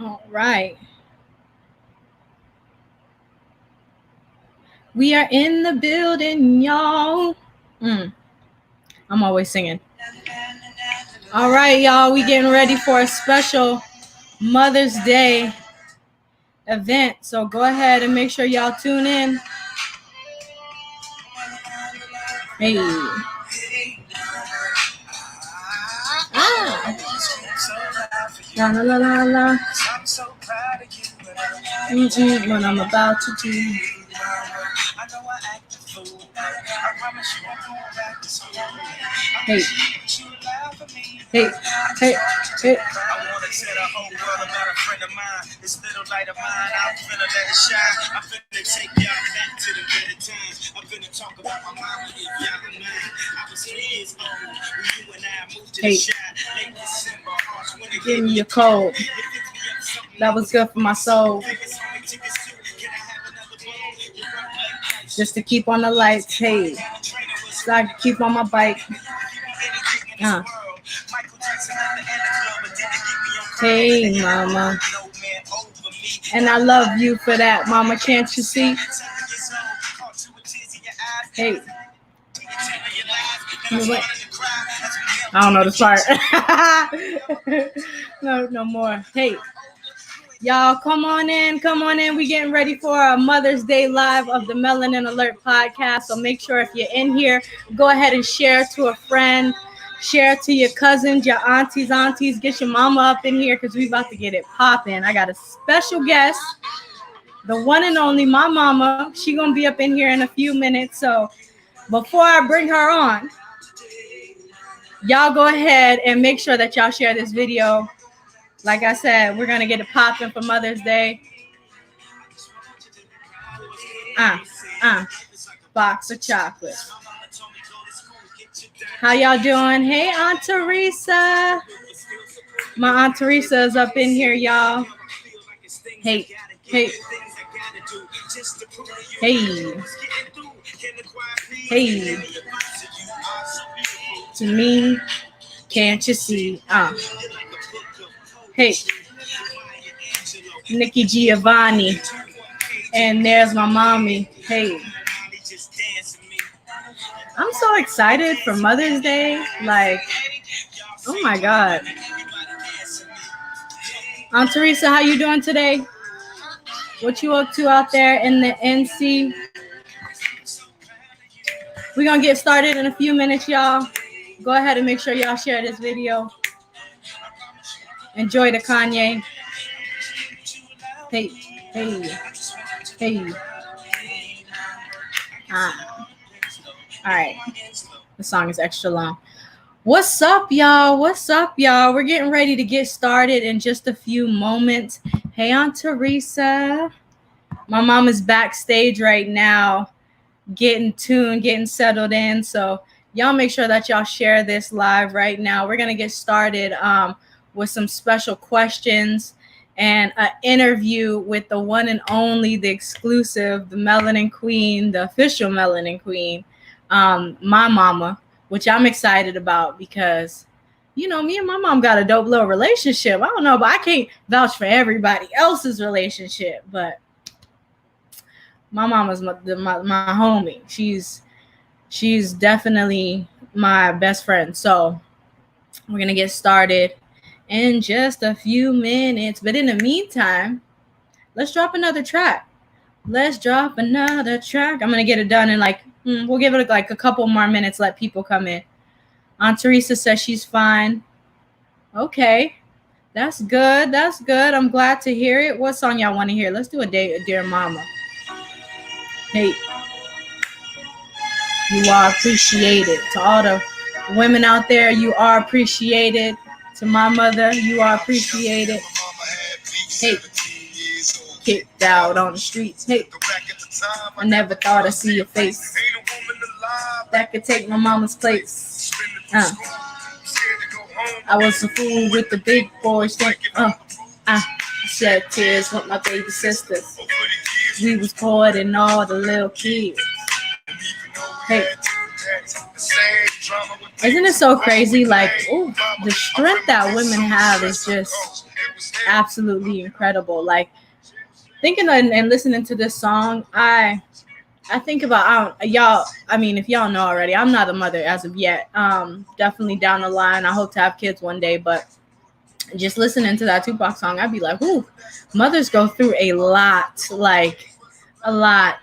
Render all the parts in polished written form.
All right. We are in the building, y'all. I'm always singing. All right, y'all. We getting ready for a special Mother's Day event. So go ahead and make sure y'all tune in. Hey. La la la la la. What I'm about to do. Hey. Hey. Hey. Hey. I wanna tell the whole world about a friend of mine. This little light of mine, I'm finna let it shine. I'm finna take y'all back to the better times. I'm finna talk about my mama if y'all are mine. I was 3 years old when you and I moved to the shop. Late December, harsh winter, give me a cold. That was good for my soul. Just to keep on the lights, hey. So I can keep on my bike. Hey, mama. And I love you for that, mama. Can't you see? Hey. I don't know this part. No more. Hey. Y'all, come on in. We getting ready for a Mother's Day live of the Melanin Alert Podcast. So make sure if you're in here, go ahead and share to a friend. Share to your cousins, your aunties. Get your mama up in here because we about to get it popping. I got a special guest, the one and only, my mama. She going to be up in here in a few minutes. So before I bring her on, y'all go ahead and make sure that y'all share this video. Like I said, we're going to get it popping for Mother's Day. Box of chocolate. How y'all doing? Hey, Aunt Teresa. My Aunt Teresa is up in here, y'all. Hey. To me, can't you see? Hey, Nikki Giovanni. And there's my mommy. Hey. I'm so excited for Mother's Day. Like, oh my God. Aunt Teresa, how you doing today? What you up to out there in the NC? We're going to get started in a few minutes, y'all. Go ahead and make sure y'all share this video. Enjoy the Kanye. Hey. All right. The song is extra long. What's up, y'all? We're getting ready to get started in just a few moments. Hey, Aunt Teresa. My mom is backstage right now, getting tuned, getting settled in. So y'all make sure that y'all share this live right now. We're going to get started with some special questions and an interview with the one and only, the exclusive, the Melanin Queen, the official Melanin Queen, my mama, which I'm excited about because, you know, me and my mom got a dope little relationship. I don't know, but I can't vouch for everybody else's relationship. But my mama's my homie. She's definitely my best friend. So we're going to get started in just a few minutes. But in the meantime, let's drop another track. I'm going to get it done in we'll give it like a couple more minutes, let people come in. Aunt Teresa says she's fine. Okay. That's good. I'm glad to hear it. What song y'all want to hear? Let's do a Dear Mama. Hey. You are appreciated. To all the women out there, you are appreciated. To my mother, you are appreciated. Hey. Kicked out on the streets. Hey. I never thought I'd see your face. That could take my mama's place. I was a fool with the big boys. I shed tears with my baby sisters. We was caught in all the little kids. Hey. Isn't it so crazy? Like, the strength that women have is just absolutely incredible. Like thinking and listening to this song, I think about y'all. I mean, if y'all know already, I'm not a mother as of yet. Definitely down the line. I hope to have kids one day, but just listening to that Tupac song, I'd be like, "Ooh, mothers go through a lot, like a lot."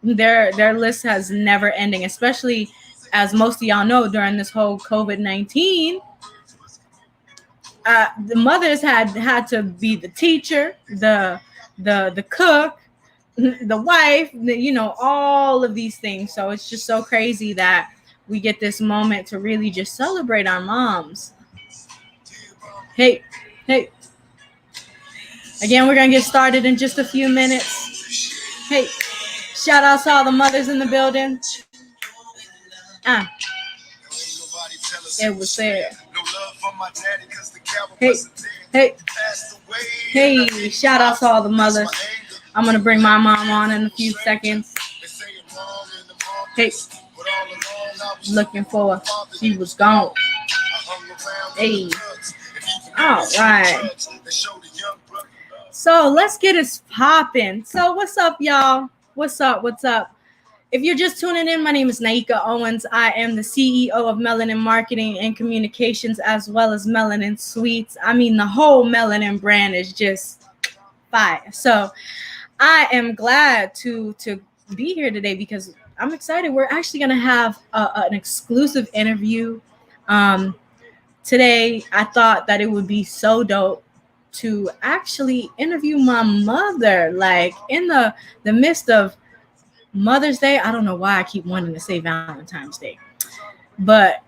Their list has never ending, especially as most of y'all know during this whole COVID-19. The mothers had to be the teacher, the cook, the wife, all of these things. So it's just so crazy that we get this moment to really just celebrate our moms. Hey. Again, we're gonna get started in just a few minutes. Hey, shout out to all the mothers in the building. It was there. Hey, shout out to all the mothers. I'm gonna bring my mom on in a few seconds. Hey, looking for her. She was gone. Hey, all right. So let's get it popping. So what's up, y'all? What's up? If you're just tuning in, my name is Naika Owens. I am the CEO of Melanin Marketing and Communications, as well as Melanin Sweets. I mean, the whole Melanin brand is just fire. So I am glad to be here today because I'm excited. We're actually going to have an exclusive interview. Today, I thought that it would be so dope to actually interview my mother, like in the midst of Mother's Day. I don't know why I keep wanting to say Valentine's Day, but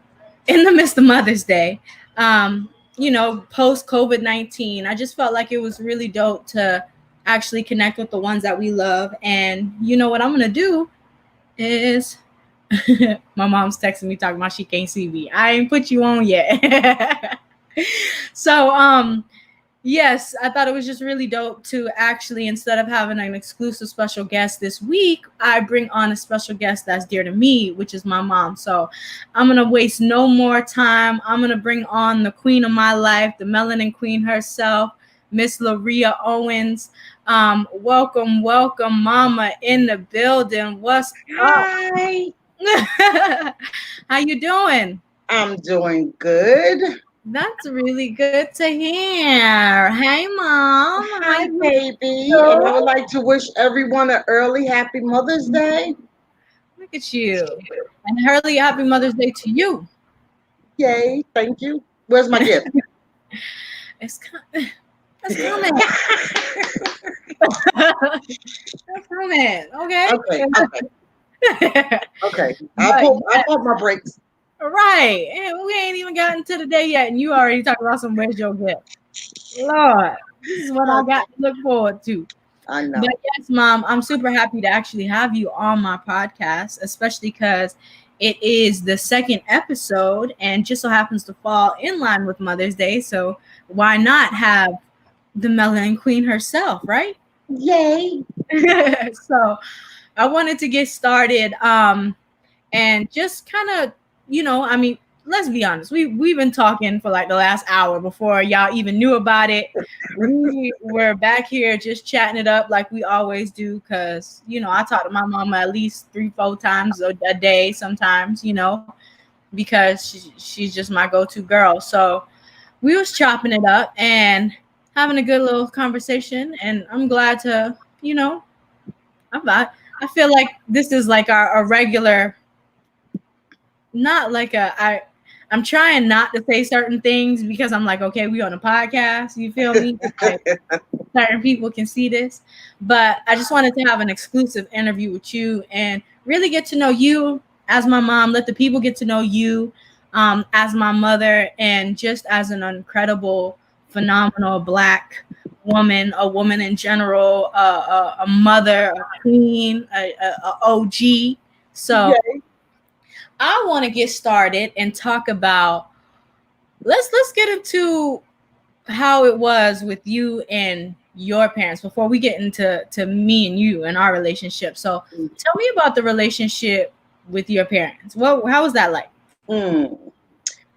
in the midst of Mother's Day, post COVID-19, I just felt like it was really dope to actually connect with the ones that we love. And you know what I'm gonna do is my mom's texting me talking about she can't see me. I ain't put you on yet. So yes, I thought it was just really dope to actually, instead of having an exclusive special guest this week, I bring on a special guest that's dear to me, which is my mom. So I'm going to waste no more time. I'm going to bring on the queen of my life, the melanin queen herself, Miss Lauria Owens. Welcome, mama in the building. What's Hi. up? How you doing? I'm doing good. That's really good to hear. Hey, Mom. Hi, baby. And I would like to wish everyone an early happy Mother's Day. Look at you. And early happy Mother's Day to you. Yay. Thank you. Where's my gift? It's coming. It's coming. It's coming. Okay. I'll pump my brakes. Right. And we ain't even gotten to the day yet, and you already talking about some where's your gift. Lord, this is what I got to look forward to. I know. But yes, Mom, I'm super happy to actually have you on my podcast, especially because it is the second episode and just so happens to fall in line with Mother's Day. So why not have the Melanin Queen herself, right? Yay. So I wanted to get started and just kind of, let's be honest. We've been talking for like the last hour before y'all even knew about it. We were back here just chatting it up like we always do because, I talk to my mama at least 3-4 times a day sometimes, because she's just my go-to girl. So we was chopping it up and having a good little conversation. And I'm glad to, I feel like this is like our regular, not like I'm trying not to say certain things because I'm like, okay, we on a podcast, you feel me? Like, certain people can see this, but I just wanted to have an exclusive interview with you and really get to know you as my mom, let the people get to know you as my mother and just as an incredible, phenomenal Black woman, a woman in general, a mother, a queen, a OG. So Yay. I want to get started and talk about let's get into how it was with you and your parents before we get into me and you and our relationship. So tell me about the relationship with your parents. How was that like?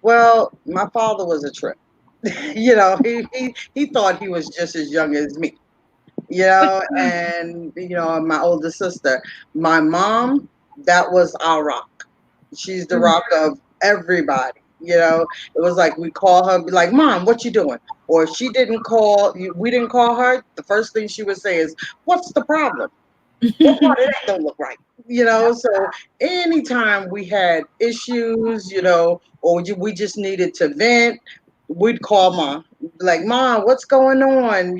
Well, my father was a trip. he thought he was just as young as me. And my older sister, my mom, that was our rock. She's the rock of everybody. It was like we call her, be like, "Mom, what you doing?" Or if she didn't call, we didn't call her. The first thing she would say is, "What's the problem? What part of that don't look right?" So anytime we had issues, or we just needed to vent, we'd call mom. Like, "Mom, what's going on?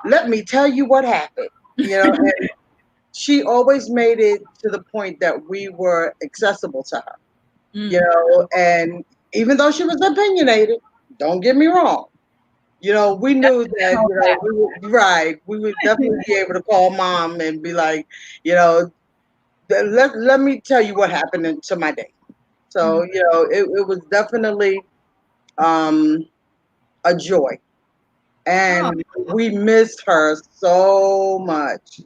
Let me tell you what happened." And she always made it to the point that we were accessible to her. And even though she was opinionated, don't get me wrong, we knew that, we would definitely be able to call mom and be like, you know, let me tell you what happened to my day. So, it was definitely um, a joy. Oh, And we missed her so much.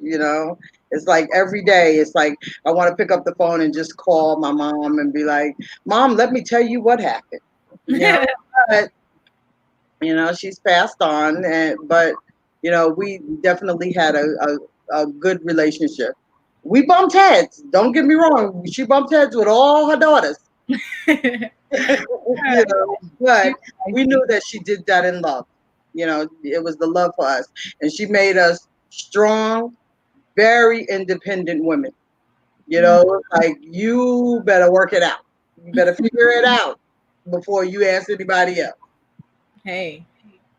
It's like every day, it's like I want to pick up the phone and just call my mom and be like, "Mom, let me tell you what happened." You know, but she's passed on, but we definitely had a good relationship. We bumped heads. Don't get me wrong. She bumped heads with all her daughters. But we knew that she did that in love. It was the love for us, and she made us strong, very independent women. Like, you better work it out. You better figure it out before you ask anybody else. Hey,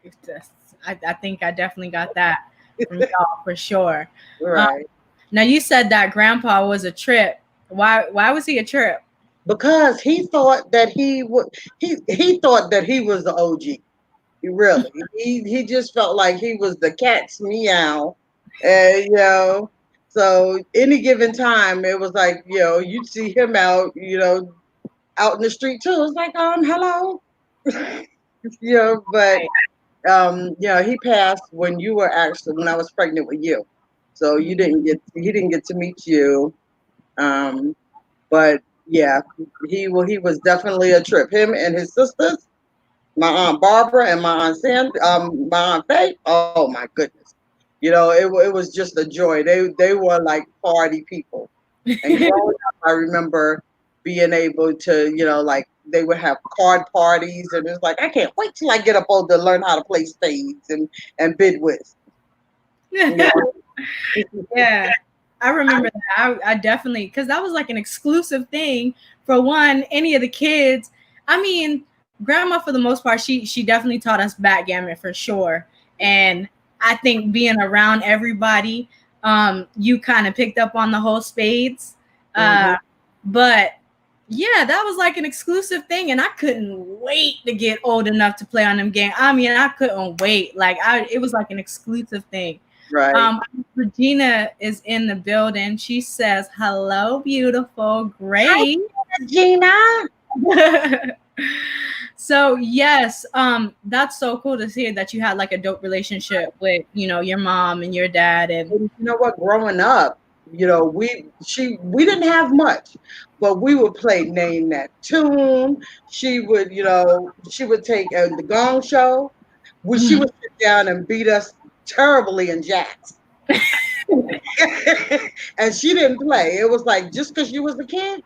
it's just, I think I definitely got that from y'all for sure. Um, Right. Now you said that grandpa was a trip. Why was he a trip? Because he thought that he thought that he was the OG. Really, he just felt like he was the cat's meow, and so any given time it was like, you'd see him out, out in the street too. It's like, hello, but he passed when I was pregnant with you, so he didn't get to meet you. Um, but yeah, he was definitely a trip. Him and his sisters, my aunt Barbara and my aunt Faye. Oh my goodness, it was just a joy. They were like party people. And growing up, I remember being able to, like they would have card parties, and it's like I can't wait till I get up older to learn how to play spades and bid whist. You know? Yeah, I remember that. I definitely, because that was like an exclusive thing for one, any of the kids. I mean, grandma for the most part, she definitely taught us backgammon for sure. And I think being around everybody, you kind of picked up on the whole spades. Mhm. But yeah, that was like an exclusive thing, and I couldn't wait to get old enough to play on them games. I mean, I couldn't wait. It was like an exclusive thing. Right. Regina is in the building. She says, "Hello, beautiful, Hi, great." Gina. So yes, that's so cool to see that you had like a dope relationship with, your mom and your dad, and And you know what? Growing up, we didn't have much, but we would play name that tune. She would take the Gong Show. She Mhm. would sit down and beat us terribly in jacks. And she didn't play. It was like, just because you was a kid.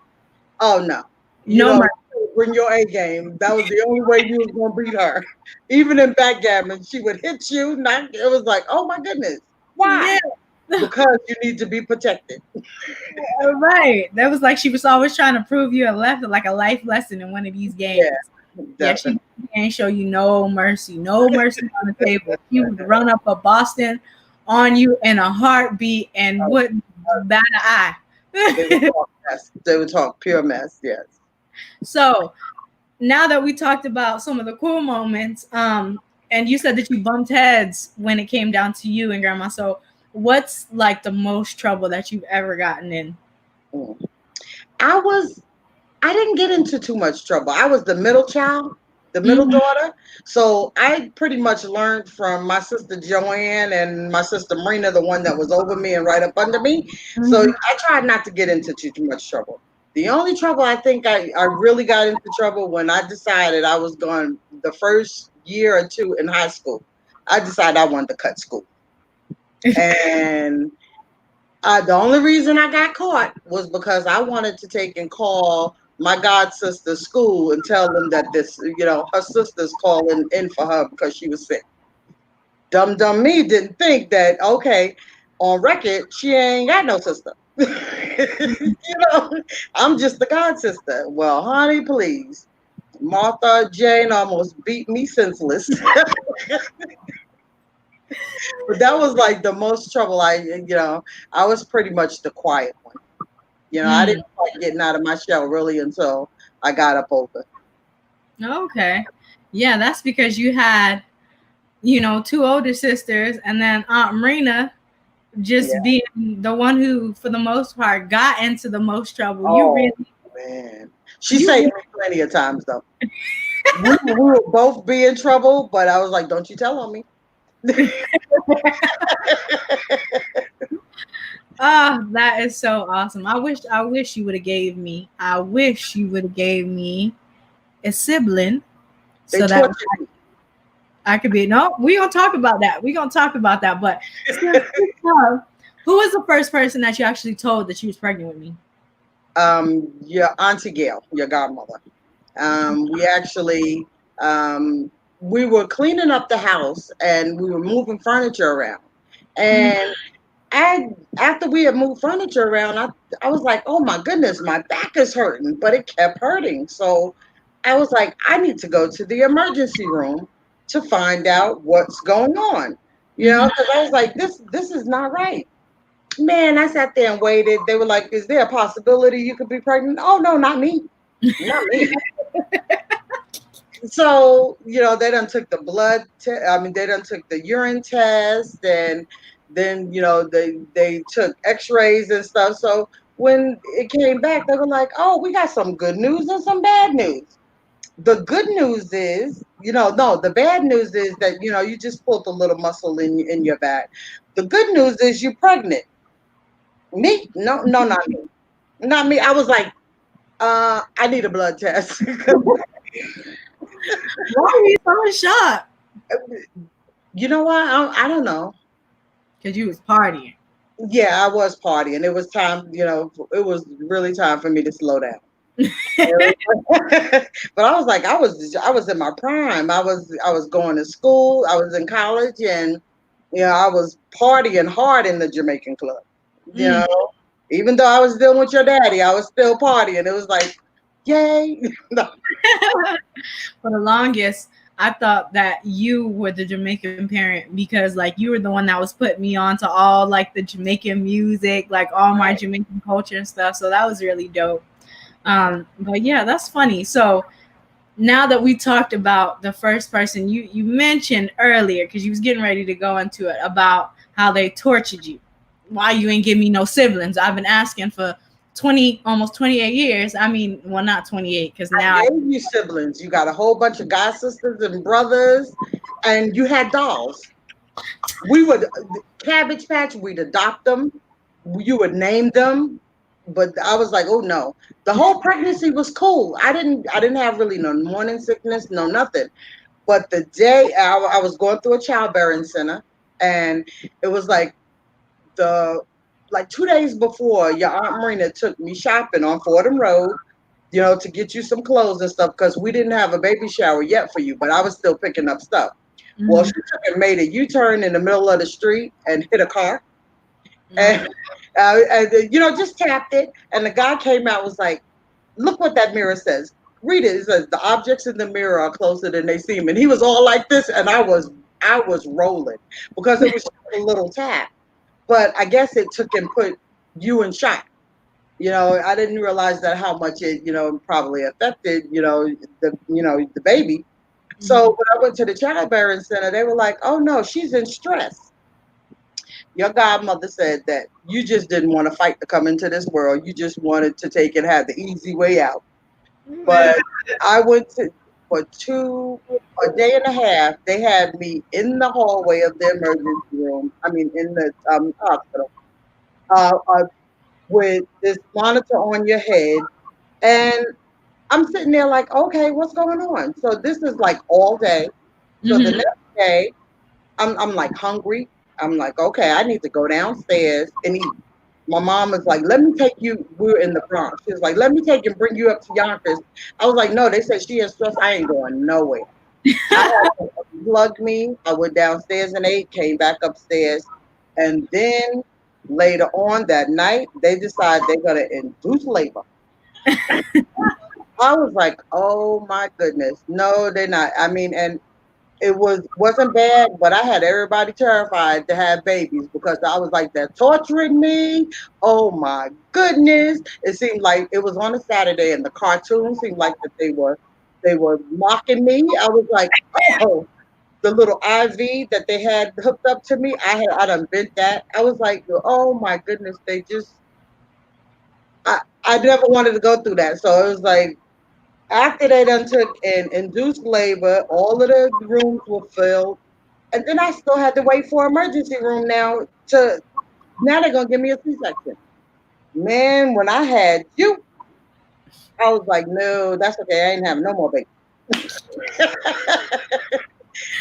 Oh no, No mercy. bring your A game. That was the only way you was gonna beat her. Even in backgammon, she would hit you. It was like, oh my goodness, why? Yeah, Because you need to be protected. right. That was like she was always trying to prove you a like a life lesson in one of these games. Yeah, Yeah, definitely. she ain't show you no mercy on the table. She would run up a Boston on you in a heartbeat and wouldn't bat an They would eye. talk mess. They would talk pure mess. Yes. So now that we talked about some of the cool moments, and you said that you bumped heads when it came down to you and grandma. So what's like the most trouble that you've ever gotten in? Mm. I was I didn't get into too much trouble. I was the middle child, the middle Mhm. daughter. So I pretty much learned from my sister Joanne and my sister Marina, the one that was over me and right up under me. So Mhm. I tried not to get into too much trouble. The only trouble I think I really got into trouble when I decided I was going the first year or two in high school, I decided I wanted to cut school. And the only reason I got caught was because I wanted to take and call my god sister's school and tell them that her sister's calling in for her because she was sick. Dumb me didn't think that, okay, on record, she ain't got no sister. I'm just the god sister. Well, honey, please. Martha Jane almost beat me senseless. But that was like the most trouble I was pretty much the quiet one. I Mm, didn't start getting out of my shell really until I got up older. okay. Yeah, that's because you had, two older sisters, and then Aunt Marina Yeah. just being the one who, for the most part, got into the most trouble. Oh man. She You saved really, me plenty of times though. We would both be in trouble, but I was like, don't you tell on me. oh, that is so awesome. I wish you would have gave me. I wish you would have gave me a sibling They so that tortured me. I could be. No, we gonna talk about that. We gonna talk about that. But who was the first person that you actually told that you was pregnant with me? Your auntie Gail, your godmother. We actually we were cleaning up the house and we were moving furniture around. Mm, And after we had moved furniture around, I was like, oh my goodness, my back is hurting, but it kept hurting. So I was like, I need to go to the emergency room to find out what's going on. mhm. Because I was like, this is not right. Man, I sat there and waited. They were like, is there a possibility you could be pregnant? Oh no, not me. Not me. So they done took the they done took the urine test, and then they took x-rays and stuff. So when it came back, they were like, oh, we got some good news and some bad news. The good news is, no, the bad news is that you just pulled a little muscle in your back. The good news is you're pregnant. Me? No, no, not me. Not me. I was like, I need a blood test. Why are you so shocked? You know what? I don't know. Because you was partying. Yeah, I was partying. It was time, it was really time for me to slow down. But I was like, I was in my prime. I was going to school. I was in college, and I was partying hard in the Jamaican club. You Mm. know, even though I was dealing with your daddy, I was still partying. It was like, yay! No. For the longest, I thought that you were the Jamaican parent because like you were the one that was putting me on to all like the Jamaican music, like all my Jamaican culture and stuff. So that was really dope. But yeah, that's funny. So now that we talked about the first person, you mentioned earlier because you was getting ready to go into it about how they tortured you. Why you ain't give me no siblings? I've been asking for 20, almost 28 years. I mean, well, not 28 because I now I, gave you siblings. You got a whole bunch of god sisters and brothers, and you had dolls. We would Cabbage Patch. We'd adopt them. You would name them, but I was like, oh no. The whole pregnancy was cool. I didn't have really no morning sickness, no nothing. But the day I was going through a childbearing center, and it was the like 2 days before your aunt Marina took me shopping on Fordham Road, to get you some clothes and stuff because we didn't have a baby shower yet for you, but I was still picking up stuff. Well, she Mhm. took and made a U-turn in the middle of the street and hit a car, No. and, just tapped it. And the guy came out, was like, "Look what that mirror says. Read it. It says the objects in the mirror are closer than they seem." And he was all like this, and I was rolling because it was just a little tap. But I guess it took and put you in shock. I didn't realize that how much it, probably affected, the baby. So Mhm. when I went to the childbearing center, they were like, "Oh no, she's in stress." Your godmother said that you just didn't want to fight to come into this world. You just wanted to take and have the easy way out. Man. But I went to for a day and a half. They had me in the hallway of the emergency room. I mean, in the hospital, uh, uh, with this monitor on your head, and I'm sitting there like, okay, what's going on? So this is like all day. So the Mm-hmm. next day, I'm like hungry. I'm like, okay, I need to go downstairs and eat. My mom was like, let me take you. We were in the Bronx. She was like, let me take you and bring you up to Yonkers. I was like, no, they said she is stressed. I ain't going nowhere. I had to unplug me. I went downstairs and ate, came back upstairs. And then later on that night, they decided they're going to induce labor. I was like, oh my goodness. No, they're not. I mean, and it wasn't bad, but I had everybody terrified to have babies because I was like, they're torturing me. Oh my goodness. It seemed like it was on a Saturday and the cartoon seemed like that they were mocking me. I was like, oh, the little IV that they had hooked up to me, I done bent that. I was like, oh my goodness, I never wanted to go through that. So it was like after they done took and induced labor, all of the rooms were filled. And then I still had to wait for emergency room now they're gonna give me a C-section. Man, when I had you, I was like, no, that's okay. I ain't having no more baby.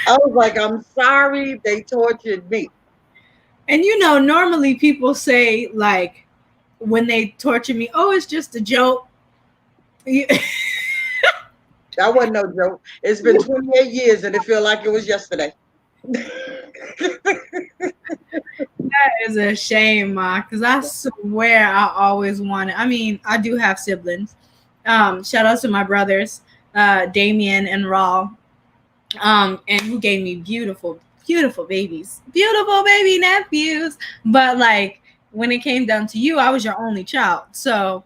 I was like, I'm sorry they tortured me. And normally people say like when they torture me, oh, it's just a joke. That That wasn't no joke. It's been 28 years and it feel like it was yesterday. is a shame, Ma, because I swear I always wanted. I mean, I do have siblings. Shout out to my brothers, Damien and Raw, and who gave me beautiful, beautiful babies, beautiful baby nephews. But like when it came down to you, I was your only child. So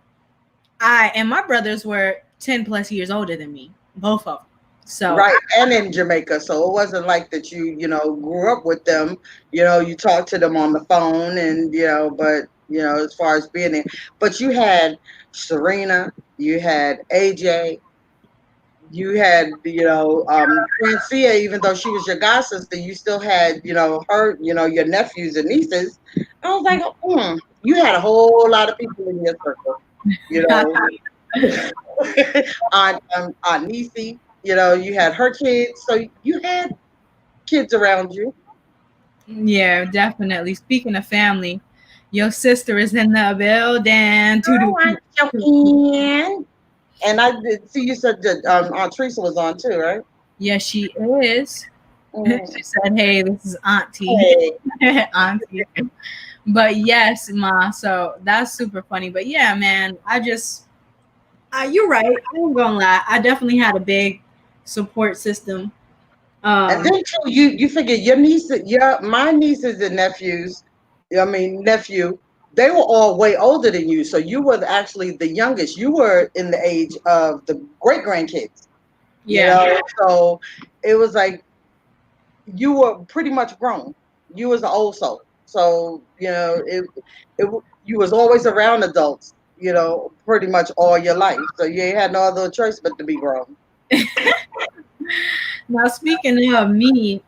I and my brothers were 10 plus years older than me, both of them. So Right, and in Jamaica, so it wasn't like that you grew up with them. You talked to them on the phone, and but as far as being there, but you had Serena, you had AJ, you had Francia. Even though she was your god sister, you still had her, your nephews and nieces. I was like, you had a whole lot of people in your circle, you know. Aunt Nisi, you had her kids, so you had kids around you. yeah, definitely. Speaking of family, your sister is in the building. Oh, Aunt Joanne. And I did see you said that Aunt Teresa was on too, right? Yes, she is. Mm. She said, "Hey, this is Auntie." Hey, Auntie. But yes, Ma. So that's super funny. But yeah, man, you're right. I ain't gonna lie. I definitely had a big support system. and Um, then too, you figure my nieces and nephews, I mean nephew, they were all way older than you, so you were actually the youngest. You were in the age of the great grandkids, yeah. so it was like you were pretty much grown. You was an old soul, so you was always around adults. Pretty much all your life, so you ain't had no other choice but to be grown. Now, speaking of me,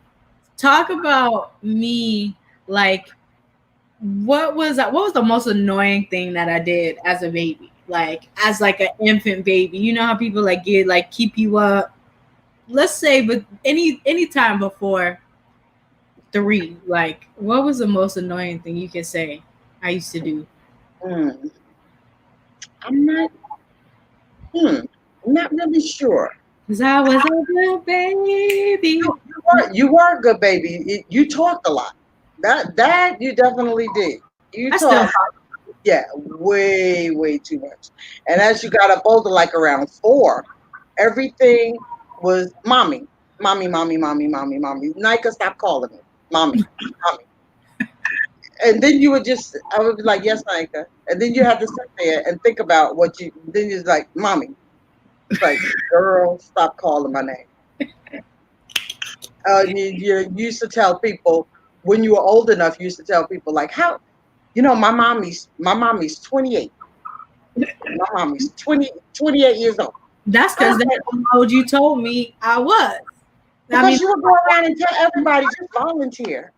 talk about me. Like, what was the most annoying thing that I did as a baby? Like, as like an infant baby. You know how people like get like keep you up. Let's say, but any time before 3, like what was the most annoying thing you could say I used to do? Mm, I'm not. Hmm, I'm not really sure. Because I was a good baby. You were a good baby. You talked a lot. That you definitely did. You I still talked, yeah, way way too much. And as you got up older, like around 4, everything was mommy, mommy, mommy, mommy, mommy, mommy. Nika, stop calling me mommy, mommy. And then I would be like, yes, Nika. And then you have to sit there and think about then you're like, mommy. It's like, girl, stop calling my name. You used to tell people when you were old enough. You used to tell people like, how, my mommy's 28. My mommy's 28 years old. that's I because was that's like, how old you told me I was. I because mean, you would go around and tell everybody just volunteer.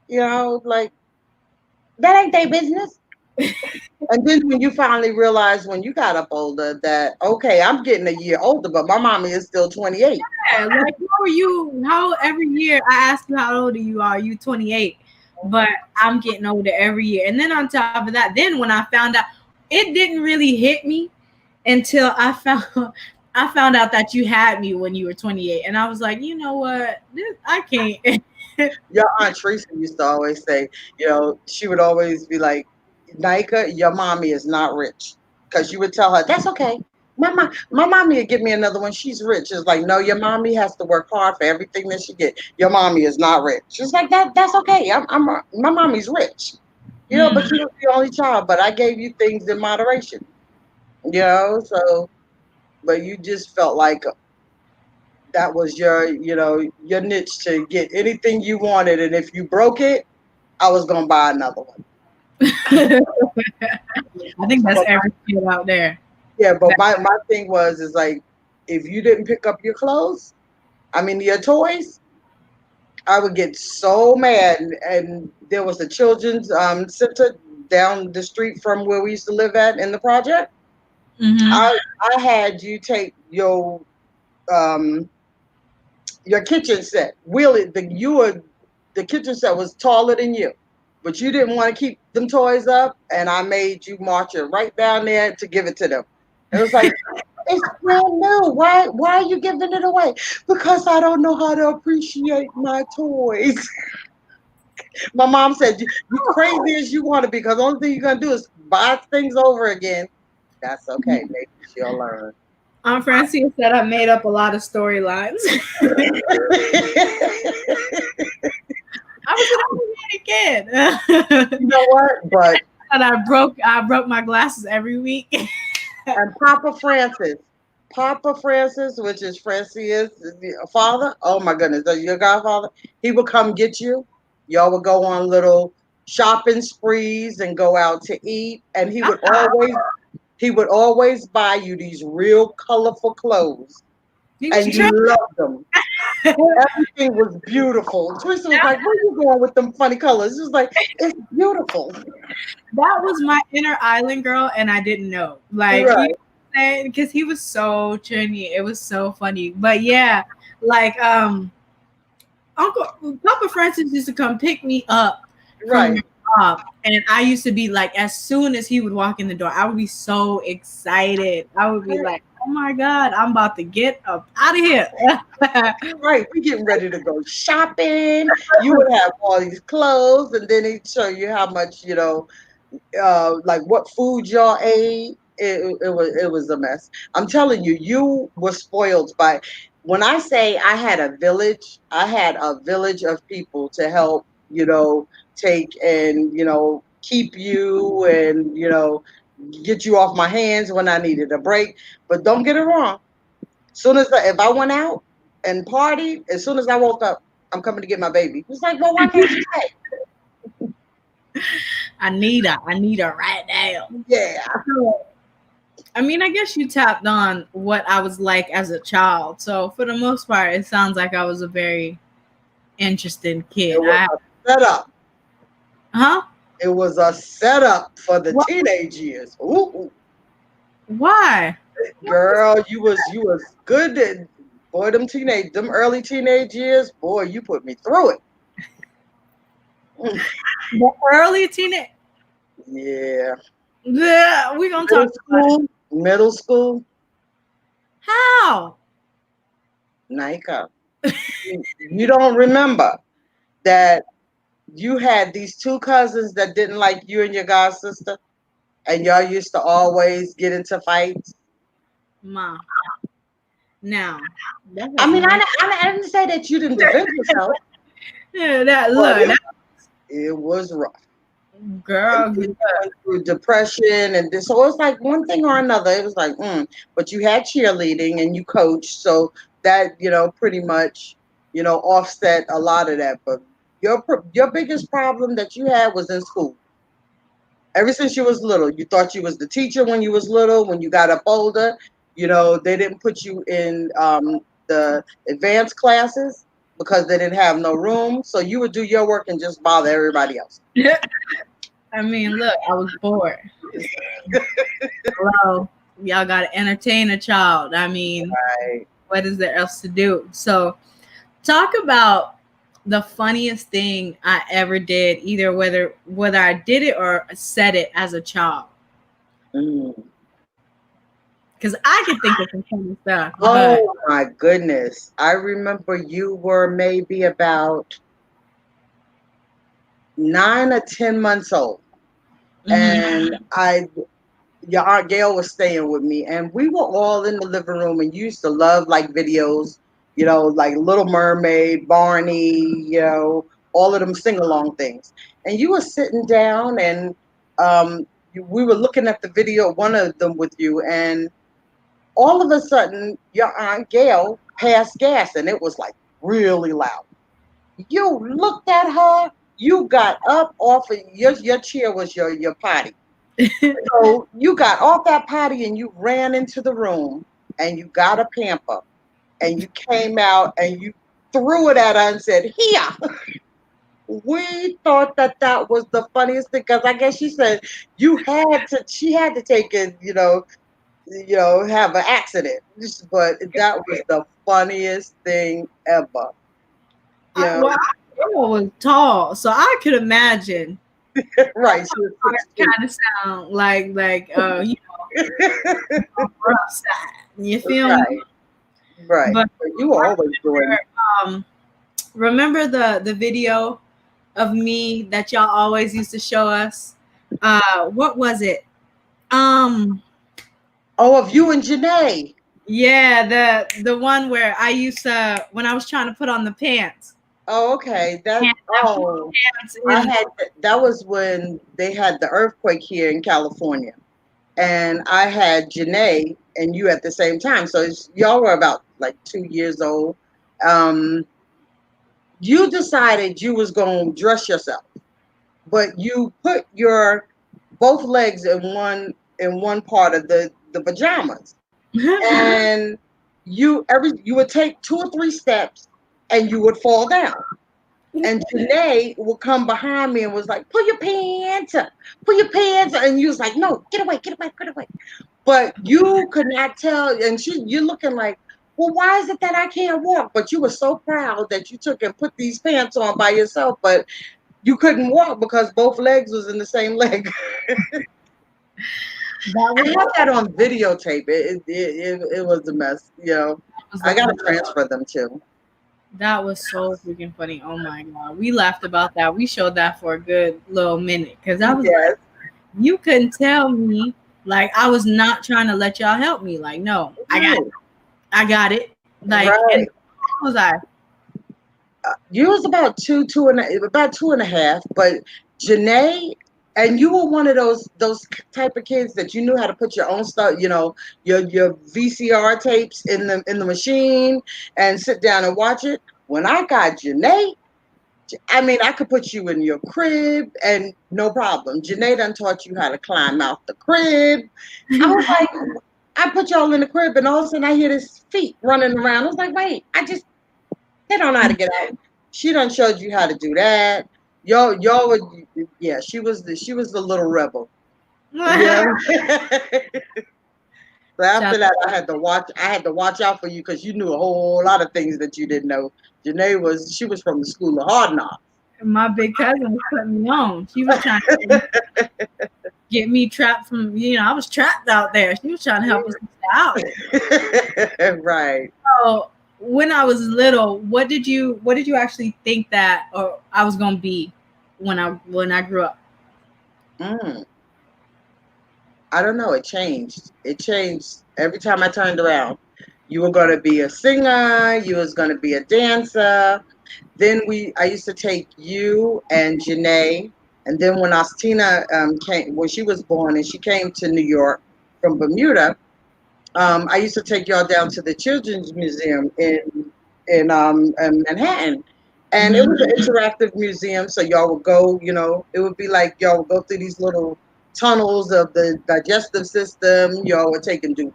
Like that ain't their business. And then when you finally realize when you got up older that, okay, I'm getting a year older, but my mommy is still 28. Yeah, like how are you? How every year I ask you how old are you? Are you 28? But I'm getting older every year. And then on top of that, then when I found out, it didn't really hit me until I found out that you had me when you were 28, and I was like, you know what, I can't. Your Aunt Teresa used to always say, she would always be like, Nika, your mommy is not rich. Because you would tell her, that's okay. My mommy would give me another one. She's rich. It's like, no, your mommy has to work hard for everything that she get. Your mommy is not rich. She's like, that's okay. My mommy's rich. But Mm. you were the only child. But I gave you things in moderation. So, but you just felt like that was your niche to get anything you wanted. And if you broke it, I was gonna buy another one. I think that's But every kid out there. yeah, but That, my thing was is like if you didn't pick up your clothes, I mean your toys, I would get so mad. And there was a children's center down the street from where we used to live at in the project. mm-hmm. I had you take um your kitchen set. Wheel it. The kitchen set was taller than you, but you didn't want to keep them toys up, and I made you march it right down there to give it to them. It was like it's brand new. Why are you giving it away? Because I don't know how to appreciate my toys. My mom said you crazy as you want to be, because the only thing you're gonna do is buy things over again. That's okay. Maybe she'll learn. Aunt Francine said I made up a lot of storylines. I was an automatic kid. You know what? But And I broke my glasses every week. and Papa Francis, which is Francia's father. Oh my goodness, your godfather. He would come get you. Y'all would go on little shopping sprees and go out to eat. And he would always buy you these real colorful clothes, He was and you trying. loved them. Everything was beautiful. Teresa was like, "Where you going with them funny colors?" It was like, "It's beautiful." That was my inner island girl, and I didn't know. Like, you know Right, what I'm saying? Because he was so trendy. It was so funny. But yeah, like Uncle Papa Francis used to come pick me up from right. the job, and I used to be like, as soon as he would walk in the door, I would be so excited. I would be like, "Oh my god, I'm about to get up out of here!" Right, we getting ready to go shopping. You would have all these clothes, and then he'd show you how much, like what food y'all ate. It was a mess. I'm telling you, you were spoiled by. When I say I had a village of people to help, take and keep you and get you off my hands when I needed a break. But don't get it wrong. Soon as if I went out and partied, as soon as I woke up, I'm coming to get my baby. It's like, well, why can't you say? I need her right now. Yeah, I mean, I guess you tapped on what I was like as a child. So for the most part, it sounds like I was a very interesting it kid. was a setup. Huh? It was a setup for the What? teenage years. Ooh, Why? girl, you was good. Boy, them early teenage years, boy, you put me through it. Mm, The early teenage. yeah, Yeah, we gonna middle talk about it. school, middle school, How? Nika. You don't remember that you had these two cousins that didn't like you and your god sister, and y'all used to always get into fights. Ma. Now that I has mean, nothing. I didn't say that you didn't defend yourself, Yeah, that but look, that it was rough. And girl. then you went through depression and this, so it's like one thing or another. It was like, but you had cheerleading and you coached, so that pretty much offset a lot of that. But your biggest problem that you had was in school. Ever since you was little, you thought you was the teacher when you was little. When you got up older, they didn't put you in the advanced classes because they didn't have no room. So you would do your work and just bother everybody else. I mean, look, I was bored. It's like, hello, y'all got to entertain a child. I mean, Right. what is there else to do? So, talk about the funniest thing I ever did, either whether I did it or said it as a child. Mm. Because I could think of some funny stuff, but Oh my goodness. I remember you were maybe about 9 or 10 months old. mhm. And your Aunt Gail was staying with me, and we were all in the living room. And you used to love like videos, like Little Mermaid, Barney, all of them sing along things. And you were sitting down, and we were looking at the video, one of them with you, and all of a sudden, your Aunt Gail passed gas, and it was like really loud. You looked at her. You got up off of your chair was your potty. So you got off that potty and you ran into the room and you got a pamper and you came out and you threw it at her and said, "Here." We thought that that was the funniest thing because I guess she said she had to take it, have an accident. But that was the funniest thing ever. You I, well, know, I was tall, so I could imagine. right? She was 6 feet. Kind of sound rough side. You feel me? Right, right. But But you were always doing. um, remember the video of me that y'all always used to show us? What was it? Um, Oh, of you and Janae. yeah, the one where I used to when I was trying to put on the pants. Oh, okay. And I put Oh, pants I in. had that was when they had the earthquake here in California, and I had Janae and you at the same time. So y'all were about like 2 years old. Um, you decided you was gonna dress yourself, but you put your both legs in one part of the pajamas, and you would take 2 or 3 steps, and you would fall down. And Janae would come behind me and was like, "Pull your pants up, pull your pants up." And you was like, "No, get away, get away, get away." But you could not tell. And you're looking like, "Well, why is it that I can't walk?" But you were so proud that you took and put these pants on by yourself, but you couldn't walk because both legs was in the same leg. That I was have that on videotape. It was a mess. was the I gotta fun. transfer them too. That was so freaking funny. Oh my god, we laughed about that. We showed that for a good little minute because I was like, Yes, you couldn't tell me like I was not trying to let y'all help me. Like, no, right, I got it. Like, and right. how was I? You was about about 2.5, but Janae, and you were one of those type of kids that you knew how to put your own stuff, your VCR tapes in the machine and sit down and watch it. When I got Janae, I mean, I could put you in your crib and no problem. Janae done taught you how to climb out the crib. I was like, I put y'all in the crib, and all of a sudden I hear this feet running around. I was like, wait, they don't know how to get out. She done showed you how to do that. Y'all would, yeah. She was the little rebel. Yeah. So after Shout that, I had to watch out for you because you knew a whole lot of things that you didn't know. She was from the school of hard knocks. my big cousin was putting me on. She was trying to get me trapped from, I was trapped out there. She was trying to help us out. Right. So when I was little, what did you actually think that or I was gonna be when I grew up? Mm. I don't know. It changed. It changed every time I turned around. You were going to be a singer. You was going to be a dancer. Then I used to take you and Janae, and then when Ostina when she was born and she came to New York from Bermuda, I used to take y'all down to the Children's Museum in Manhattan, and it Mhm. was an interactive museum. So y'all would go, it would be like y'all would go through these little tunnels of the digestive system. Y'all would take and do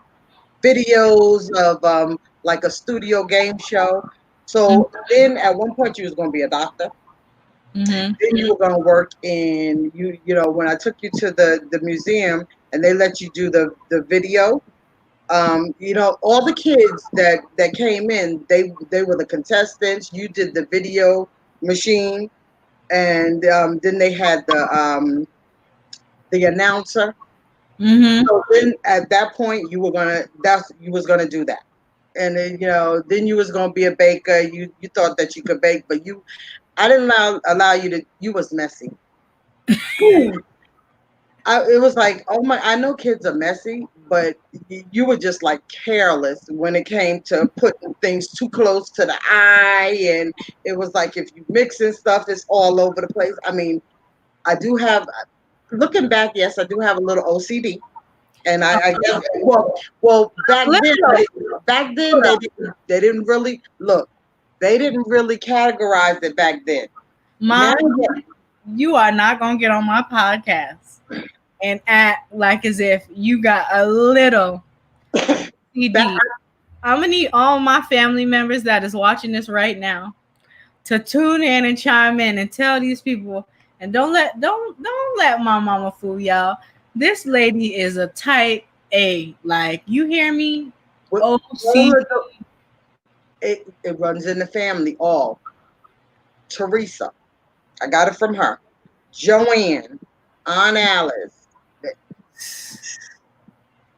videos of like a studio game show. Mhm. So then at one point you was going to be a doctor. Mm-hmm. Then you were going to work in you know when I took you to the museum and they let you do the video. You know, all the kids that came in, they were the contestants. You did the video machine, and then they had the announcer. Mm-hmm. So then at that point, you was gonna do that, and then then you was gonna be a baker. You thought that you could bake, but I didn't allow you to. You was messy. It was like, oh my, I know kids are messy, but you were just like careless when it came to putting things too close to the eye. And it was like, if you mixing stuff, it's all over the place. I mean, I do have, looking back, yes, I do have a little OCD. And I guess, well, Little, back then they didn't really look, they didn't really categorize it back then. Now, mom, you are not gonna get on my podcast and act like as if you got a little back, CD. I'm gonna need all my family members that is watching this right now to tune in and chime in and tell these people. And don't let my mama fool y'all. This lady is a type A. Like, you hear me? with all OC. of it runs in the family. All Teresa, I got it from her. Joanne, Aunt Alice,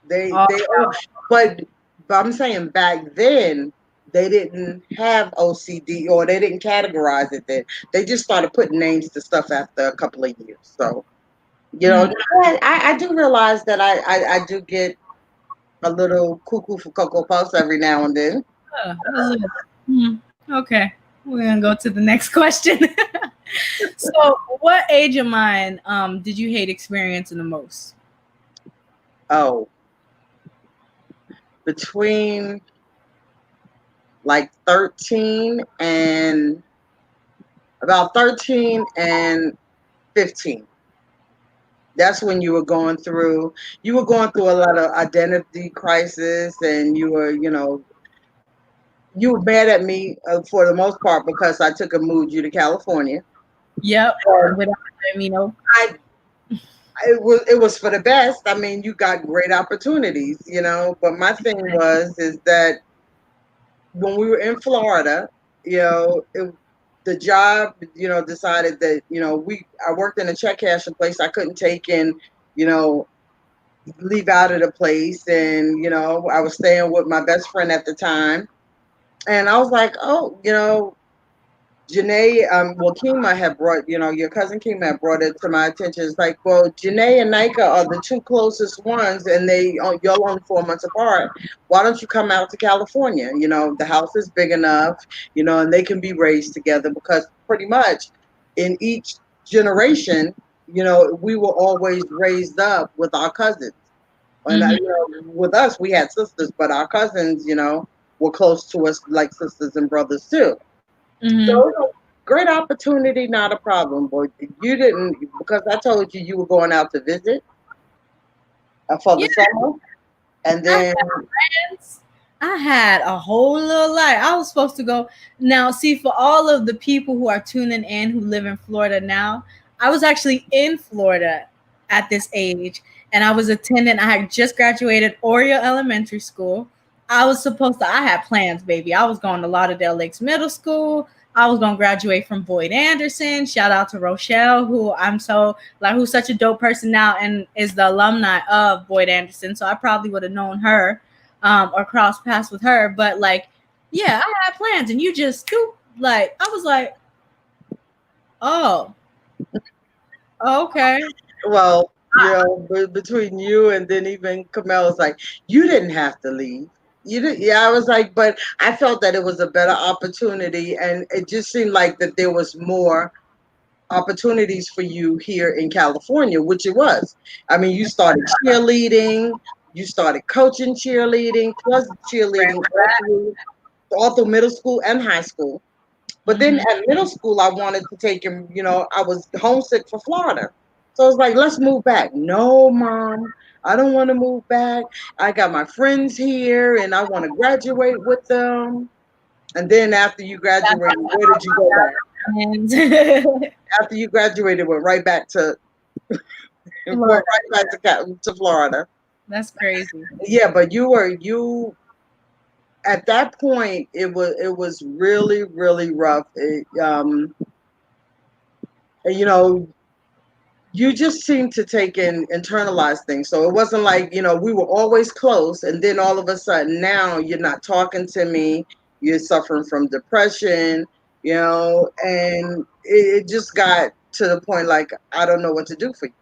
Oh, they all, but I'm saying back then they didn't have OCD or they didn't categorize it then. They just started putting names to stuff after a couple of years. So mm, I do realize that I do get a little cuckoo for Cocoa Puffs every now and then. a little. Okay, we're gonna go to the next question. So, what age of mine did you hate experiencing the most? Oh, between like 13 and about 13 and 15. That's when you were going through a lot of identity crisis, and you were mad at me for the most part because I took and moved you to California. Yep, And without letting me know. I it was for the best. I mean, you got great opportunities, but my thing is that when we were in Florida, the job, decided that, I worked in a check cashing place. I couldn't take in, you know, leave out of the place. And, I was staying with my best friend at the time. And I was like, oh, Janae, well, Kima had brought, your cousin Kima had brought it to my attention. It's like, well, Janae and Nika are the two closest ones, and you're only 4 months apart. Why don't you come out to California? The house is big enough, and they can be raised together because pretty much in each generation, we were always raised up with our cousins. And Hmm. with us, we had sisters, but our cousins, were close to us like sisters and brothers too. Hmm. So great opportunity, not a problem. But you didn't, because I told you you were going out to visit for Yeah, the summer, and I then friends. I had a whole little life. I was supposed to go. Now, see, for all of the people who are tuning in who live in Florida now, I was actually in Florida at this age, and I was attending. I had just graduated Oriole Elementary School. I was supposed to. I had plans, baby. I was going to Lauderdale Lakes Middle School. I was going to graduate from Boyd Anderson. Shout out to Rochelle, who I'm so like, who's such a dope person now and is the alumni of Boyd Anderson. So I probably would have known her or cross paths with her. But like, yeah, I had plans, and you just scoop. Like, I was like, oh, okay. well, between you and then even Kamel was like, you didn't have to leave. You did, yeah. I was like, but I felt that it was a better opportunity, and it just seemed like that there was more opportunities for you here in California, which it was. I mean, you started cheerleading, you started coaching cheerleading, plus cheerleading all through middle school and high school. But then Mm-hmm. at middle school, I wanted to take him, I was homesick for Florida. So I was like, let's move back. No, mom, I don't want to move back. I got my friends here and I want to graduate with them. And then after you graduated, where did you go back? And After you graduated, went right back to Florida. to Florida. That's crazy. Yeah, but you at that point. It was really really rough. You know, you just seemed to take in internalize things. So it wasn't like, we were always close, and then all of a sudden now you're not talking to me. You're suffering from depression, and it just got to the point like I don't know what to do for you.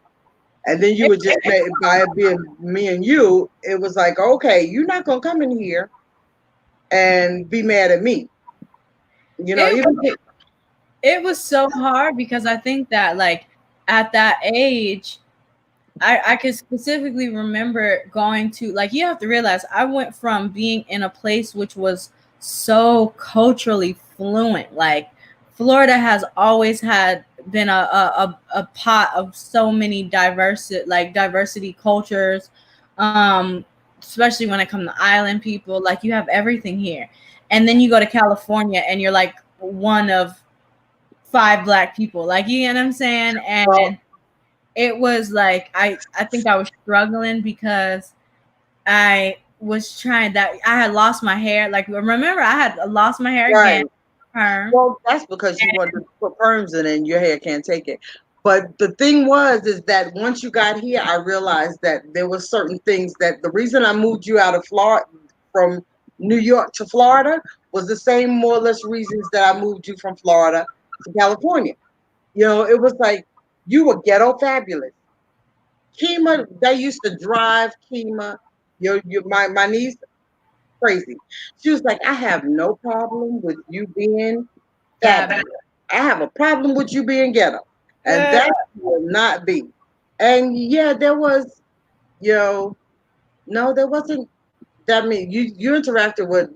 And then you would just by it being me and you, it was like, okay, you're not gonna come in here and be mad at me. It Even it was so hard because I think that like at that age, I could specifically remember going to, like, you have to realize I went from being in a place which was so culturally fluent. Like Florida has always had been a pot of so many diversity cultures, um, especially when it comes to island people. Like you have everything here. And then you go to California and you're like one of five black people. Like you know what I'm saying? well, And it was like I think I was struggling because I was trying that I had lost my hair. Like remember I had lost my hair right. again. Perm. Well, that's because you wanted to put perms in it and your hair can't take it. But the thing is that once you got here, I realized that there were certain things that the reason I moved you out of Florida from New York to Florida was the same more or less reasons that I moved you from Florida to California. It was like you were ghetto fabulous. Kima, they used to drive Kima, my niece, crazy. She was like, I have no problem with you being Fab. fabulous. I have a problem with you being ghetto. And Uh, that will not be. And yeah, there was, no, there wasn't that many. You interacted with,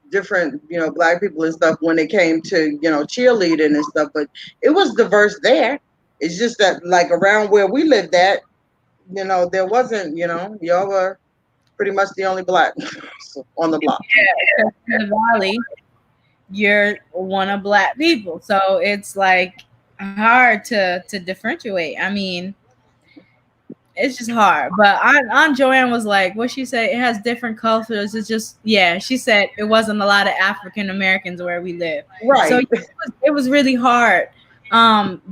different, black people and stuff when it came to, cheerleading and stuff, but it was diverse there. It's just that like around where we lived at, there wasn't, y'all were pretty much the only black on the block. yeah, in the valley, you're one of black people. So it's like hard to differentiate. I mean, it's just hard. But Aunt Joanne was like, what she said, it has different cultures. It's just, yeah, she said it wasn't a lot of African Americans where we live. So Right. it was really hard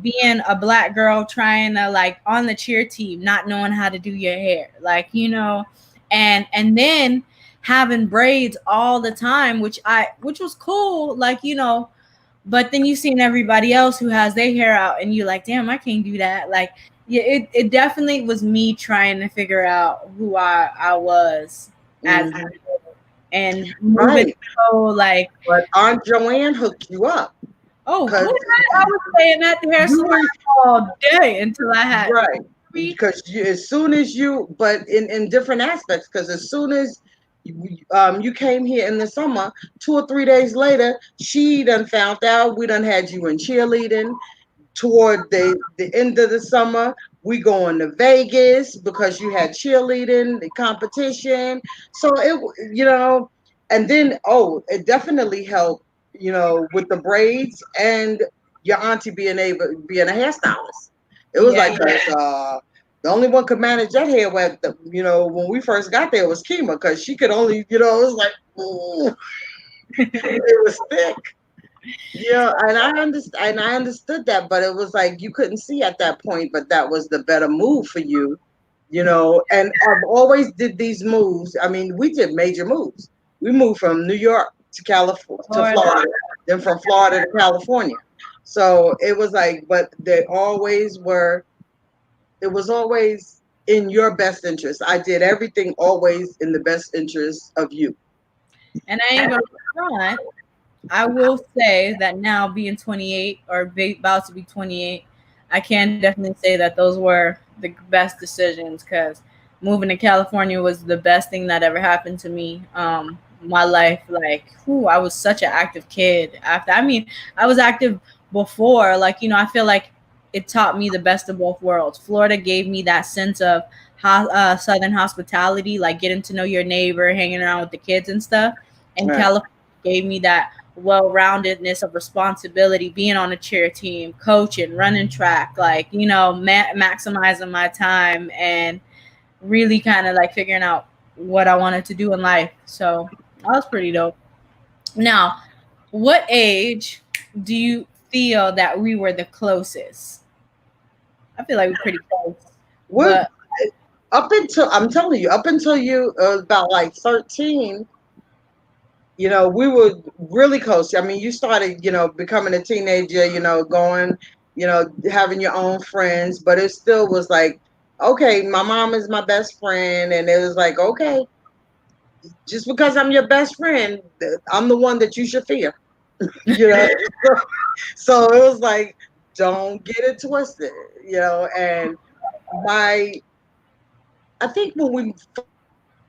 being a black girl trying to like on the cheer team, not knowing how to do your hair. Like, and then having braids all the time, which was cool, like, but then you seen everybody else who has their hair out and you're like, damn, I can't do that. Like, yeah, it definitely was me trying to figure out who I was as Mhm. and moving Right. so like, But Aunt Joanne hooked you up. oh, Cause I was saying that the hair you salon all day until I had right. three. Because as soon as but in different aspects, because as soon as you came here in the summer, 2 or 3 days later, she done found out we done had you in cheerleading. Toward the end of the summer, we going to Vegas because you had cheerleading, the competition. So and then it definitely helped, with the braids and your auntie being a hairstylist. It was Yeah, like the only one could manage that hair with when we first got there was Kima because she could only it was like ooh, it was thick. Yeah, and I understood that, but it was like you couldn't see at that point, but that was the better move for you, And I've always did these moves. I mean, we did major moves. We moved from New York to California to Florida. Florida, then from Florida to California. So it was like, but they always were. It was always in your best interest. I did everything always in the best interest of you. And I ain't gonna front. I will say that now being 28 or about to be 28, I can definitely say that those were the best decisions because moving to California was the best thing that ever happened to me. My life, like, I was such an active kid. I mean, I was active before, like, I feel like it taught me the best of both worlds. Florida gave me that sense of Southern hospitality, like getting to know your neighbor, hanging around with the kids and stuff. And Right. California gave me that well-roundedness of responsibility, being on a cheer team, coaching, running track, like, maximizing my time and really kind of like figuring out what I wanted to do in life. So that was pretty dope. Now, what age do you feel that we were the closest? I feel like we're pretty close, We're but up until, I'm telling you, up until you about like 13, we were really close. I mean, you started, becoming a teenager, going, having your own friends, but it still was like, okay, my mom is my best friend, and it was like, okay, just because I'm your best friend, I'm the one that you should fear, you know. So it was like, don't get it twisted, and my I think when we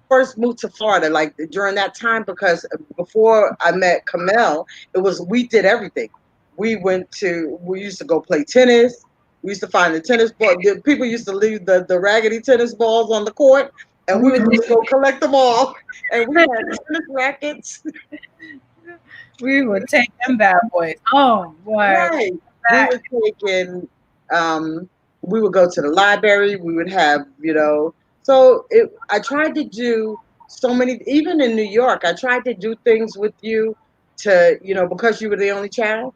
first moved to Florida, like during that time, because before I met Kamel, it was we did everything. We used to go play tennis. We used to find the tennis ball. People used to leave the raggedy tennis balls on the court, and we we would would just go collect them all. And we had tennis rackets. we would take them bad boys. Oh boy, Right. We that would take in, um, we would go to the library. We would have, I tried to do so many, even in New York, I tried to do things with you to, because you were the only child.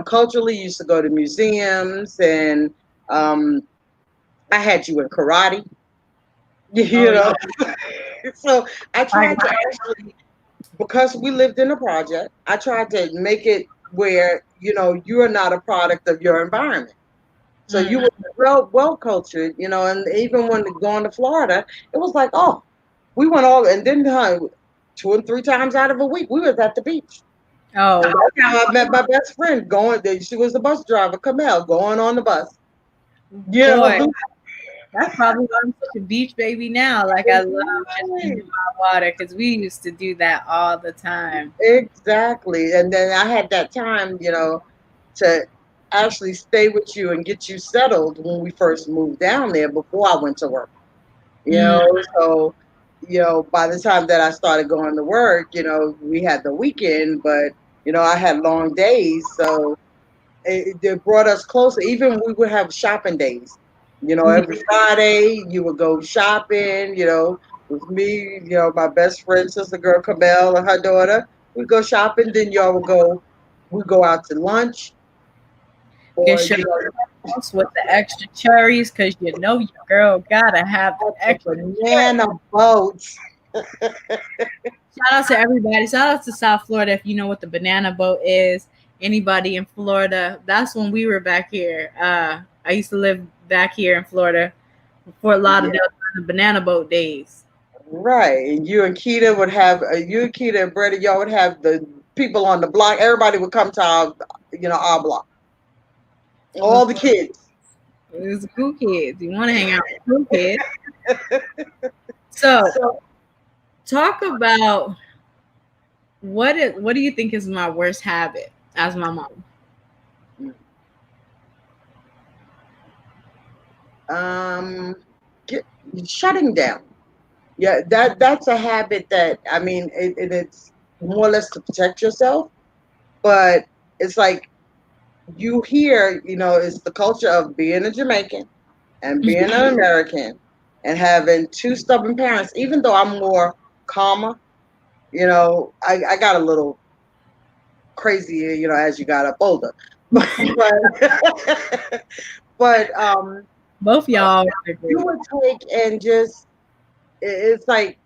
Culturally, you used to go to museums, and um, I had you in karate, oh you yeah, know. So I I tried got to actually, because we lived in a project, I tried to make it where, you are not a product of your environment. So you mm, were well cultured, and even when going to Florida, it was like, oh, we went all, and then 2 and 3 times out of a week, we was at the beach. oh That's how I met my best friend. She was the bus driver, Kamel, going on the bus. You boy, know, that's probably why I'm such a beach baby now. Like I love just being in right. my water because we used to do that all the time. Exactly. And then I had that time, to actually stay with you and get you settled when we first moved down there before I went to work. Mm, So, by the time that I started going to work, we had the weekend, but, I had long days. So it brought us closer. Even we would have shopping days. Every Friday you would go shopping, with me, my best friend, sister girl Cabell and her daughter. We'd go shopping, then y'all we'd go out to lunch, get or, your house with the extra cherries because your girl gotta have the at the extra banana cherries. boats. Shout out to everybody. Shout out to South Florida if you know what the banana boat is. Anybody in Florida, that's when we were back here. I used to live back here in Florida, Fort Yeah, Lauderdale, during the banana boat days. right. And you and Keita and Brady, y'all would have the people on the block. Everybody would come to our block. It was All the kids. it was cool kids. You want to hang out with cool kids. So So, talk about what do you think is my worst habit as my mom? um, get, shutting down. Yeah, that's a habit that, I mean, it's more or less to protect yourself, but it's like you hear, it's the culture of being a Jamaican and being an American and having two stubborn parents. Even though I'm more calmer, I got a little crazy, as you got up older, but but Both y'all would you agree. would take and just, it's like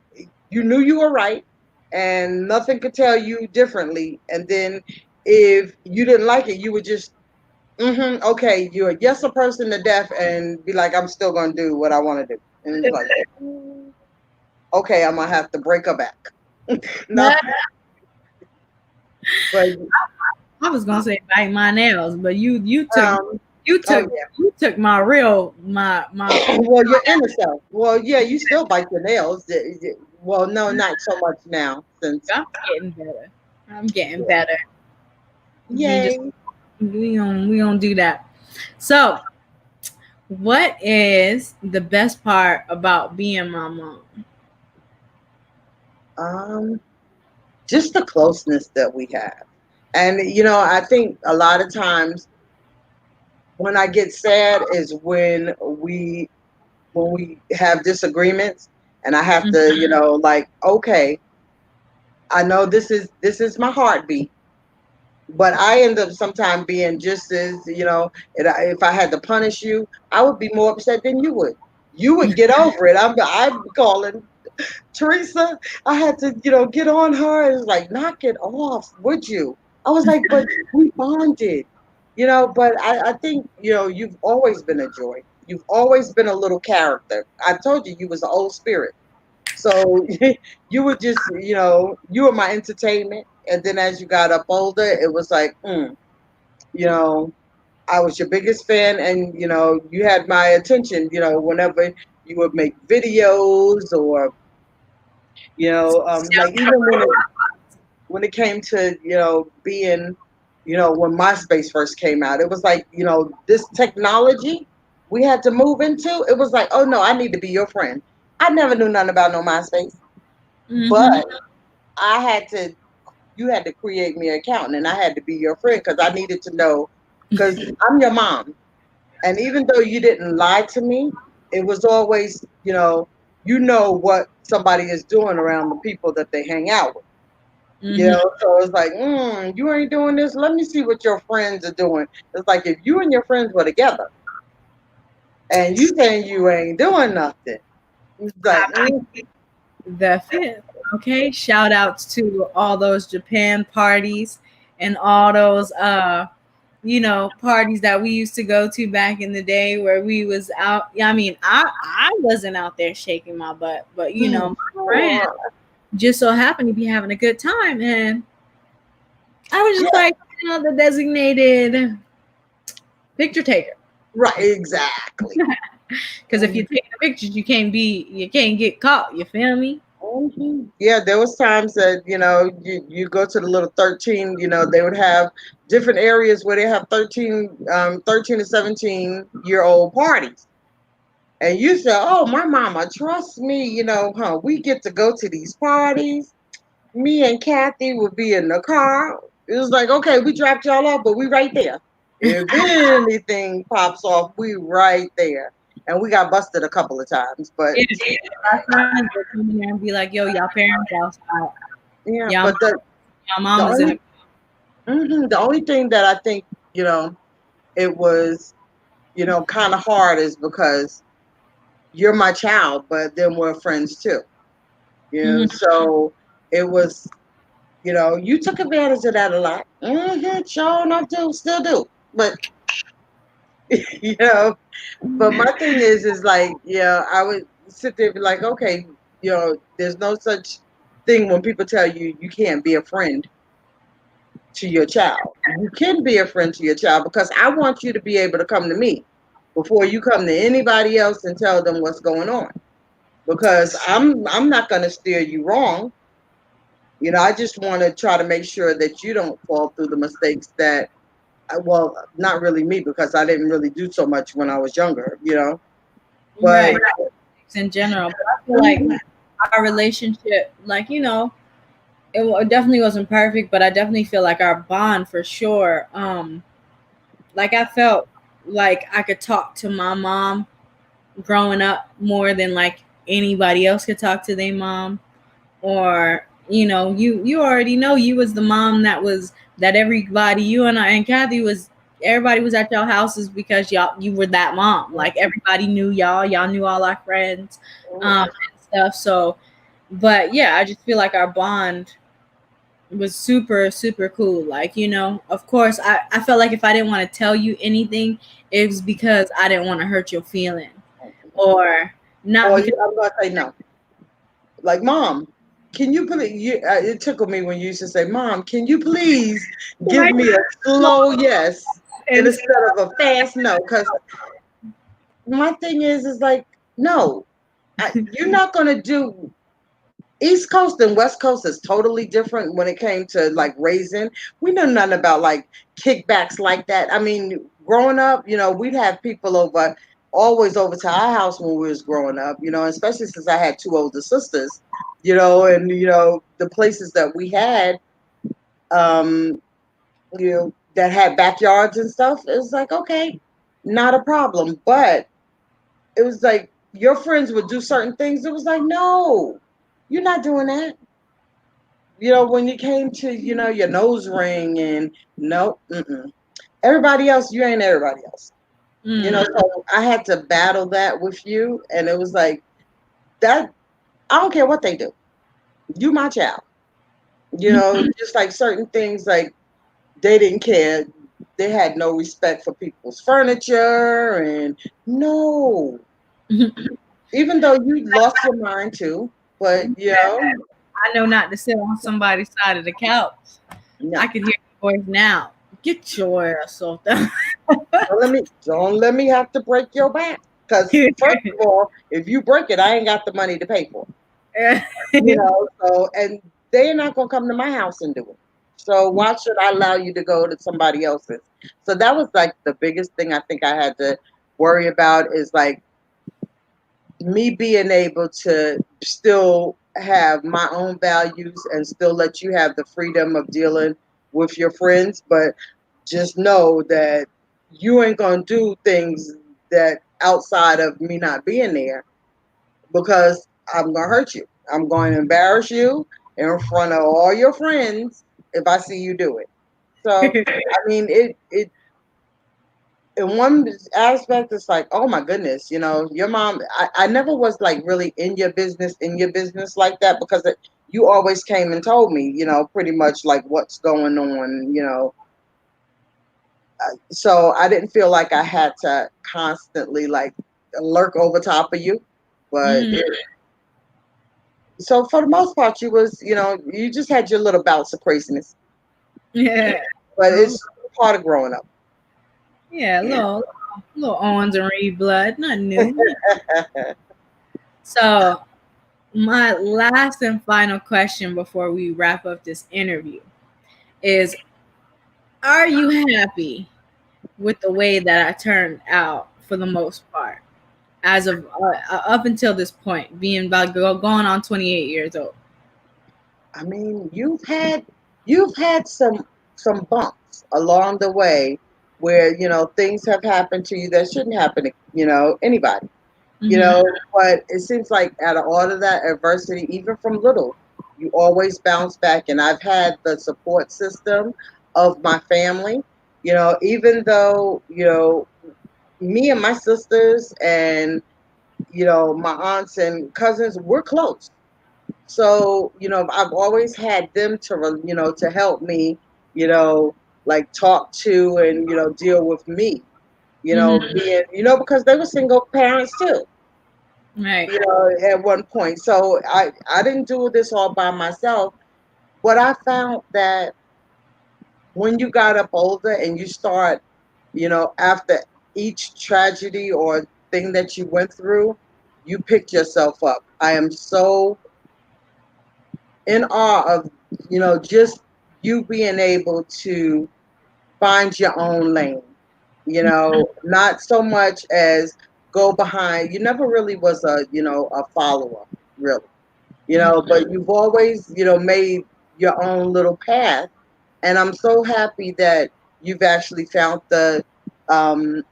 you knew you were right and nothing could tell you differently. And then if you didn't like it, you would just, okay, you're a yes a person to death, and be like, I'm still going to do what I want to do. And it's like, okay, I'm going to have to break her back. No, but, I was gonna say bite my nails, but um, you oh, took yeah. you took my real my Well, your inner self. Well, yeah, you still bite your nails. Well, no, not so much now since, I'm getting better. I'm getting better. We just yay. we don't do that. So, what is the best part about being my mom? Um, just the closeness that we have. And I think a lot of times when I get sad is when we have disagreements, and I have to, like, okay, I know this is my heartbeat, but I end up sometimes being just as, if I had to punish you, I would be more upset than you would. You would get over it. I'm calling Teresa. I had to, get on her. It was like, knock it off, would you? I was like, but we bonded, But I think, you've always been a joy. You've always been a little character. I told you you was an old spirit. So you were just, you were my entertainment. And then as you got up older, it was like, you know, I was your biggest fan, and you had my attention. Whenever you would make videos, or like even when it came to being, when MySpace first came out, it was like this technology we had to move into. It was like, oh no, I need to be your friend. I never knew nothing about no MySpace, Mm-hmm. but I had to. You had to create me an account, and I had to be your friend because I needed to know. Because I'm your mom, and even though you didn't lie to me, it was always, what somebody is doing around the people that they hang out with. Mm-hmm. So it's like, you ain't doing this. Let me see what your friends are doing. It's like if you and your friends were together, and you saying you ain't doing nothing. It's like, The fifth. Okay. Shout outs to all those Japan parties and all those parties that we used to go to back in the day where we was out. Yeah, I mean, I wasn't out there shaking my butt, but my friend just so happened to be having a good time, and I was just yeah, like, the designated picture taker. right, exactly. Because if you're taking the pictures, you can't get caught. You feel me? Yeah, there was times that you go to the little 13. They would have different areas where they have 13 to 17-year-old parties, and you say, "Oh, my mama, trust me, we get to go to these parties. Me and Kathy would be in the car. It was like, okay, we dropped y'all off, but we right there. If anything pops off, we right there." And we got busted a couple of times, but Yeah, our friends would come in there and be like, "Yo, y'all parents outside. yeah, Y'all, but y'all the mamas in only the." the only thing that I think it was kind of hard is because you're my child, but then we're friends too. Mhm. So it was you took advantage of that a lot. Sure enough, do still do, but you know. But my thing is like, I would sit there and be like, okay, there's no such thing when people tell you you can't be a friend to your child. You can be a friend to your child because I want you to be able to come to me before you come to anybody else and tell them what's going on. Because I'm not going to steer you wrong. I just want to try to make sure that you don't fall through the mistakes that, well, not really me because I didn't really do so much when I was younger. But Right, in general. But I feel like mhm, our relationship, like it definitely wasn't perfect, but I definitely feel like our bond for sure. Like I felt like I could talk to my mom growing up more than like anybody else could talk to their mom. Or you already know you was the mom that everybody, you and I and Kathy was, everybody was at y'all houses because you were that mom. Like everybody knew y'all knew all our friends, and stuff. So but yeah, I just feel like our bond was super super cool. Like of course I felt like if I didn't want to tell you anything, it was because I didn't want to hurt your feeling, or not or because. I'm going to say no. Like, Mom, can you put it? It tickled me when you used to say, Mom, can you please give Right. me a slow yes And instead of a fast no? Because my thing is like, no, you're not going to do. East Coast and West Coast is totally different when it came to like raising. We know nothing about like kickbacks like that. I mean, growing up, we'd have people always over to our house when we was growing up, especially since I had two older sisters. and the places that we had, um, that had backyards and stuff. It was like, okay, not a problem. But it was like your friends would do certain things. It was like, no, you're not doing that. When you came to, your nose ring and no, mm-mm. Everybody else, you ain't everybody else. Mm. So I had to battle that with you. And it was like, that, I don't care what they do. You my child. Just like certain things, like they didn't care. They had no respect for people's furniture and no. Even though you lost your mind too, but I know not to sit on somebody's side of the couch. no. I can hear your voice now. Get your ass off the. Don't let me have to break your back. Because first of all, if you break it, I ain't got the money to pay for it. So and they're not gonna come to my house and do it. So why should I allow you to go to somebody else's? So that was like the biggest thing I think I had to worry about is like me being able to still have my own values and still let you have the freedom of dealing with your friends, but just know that you ain't gonna do things that outside of me not being there because I'm gonna hurt you. I'm going to embarrass you in front of all your friends if I see you do it. So I mean, it in one aspect, it's like, oh my goodness, your mom. I never was like really in your business like that because you always came and told me, pretty much like what's going on. So I didn't feel like I had to constantly like lurk over top of you, but Mhm. so for the most part, you just had your little bouts of craziness, Yeah. but Oh, it's part of growing up. yeah, little Owens and Reed blood, nothing new. So my last and final question before we wrap up this interview is: are you happy with the way that I turned out for the most part, as of up until this point, being about going on 28 years old? I mean, you've had some bumps along the way where things have happened to you that shouldn't happen to anybody. you Hmm. know but it seems like out of all of that adversity, even from little, you always bounce back, and I've had the support system of my family. Even though me and my sisters and my aunts and cousins, we're close. So, I've always had them to help me, you know, like talk to and, deal with me, Hmm. because they were single parents too, Right. at one point. So I didn't do this all by myself. But I found that when you got up older and you start, after each tragedy or thing that you went through, you picked yourself up. I am so in awe of just you being able to find your own lane, not so much as go behind. You never really was a follower, really, but you've always made your own little path. And I'm so happy that you've actually um,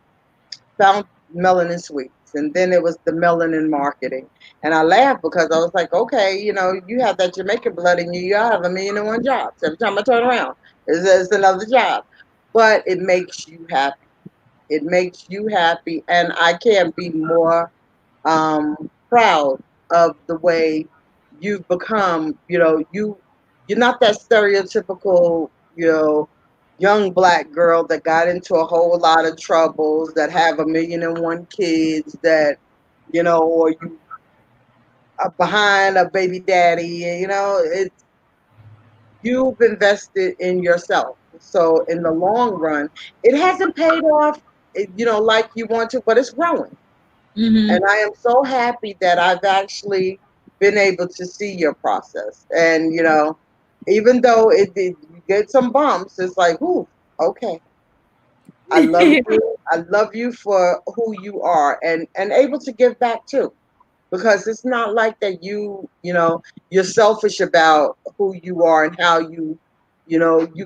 found melanin sweets, and then it was the melanin marketing. And I laughed because I was like, okay, you have that Jamaican blood in you. You have a million and one jobs. Every time I turn around, it's another job. But it makes you happy. It makes you happy, and I can't be more proud of the way you've become. You're not that stereotypical, young black girl that got into a whole lot of troubles, that have a million and one kids, that or you are behind a baby daddy. You've invested in yourself. So in the long run, it hasn't paid off, like you want to, but it's growing. Hmm. And I am so happy that I've actually been able to see your process. And, even though you get some bumps, it's like, ooh, okay. I love you. I love you for who you are, and able to give back too. because it's not like that you're selfish about who you are and how you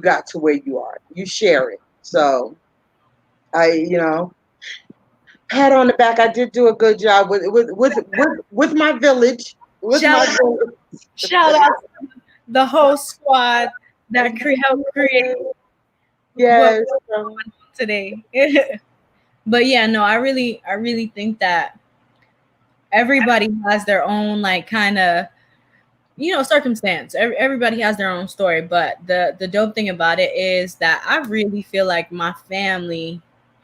got to where you are. You share it. So I pat on the back. I did do a good job with my village. With Shout my out, village. shout out to the whole squad that helped create what Yes. we're doing today. But yeah, no, I really think that everybody has their own like kind of circumstance. Everybody has their own story, but the dope thing about it is that I really feel like my family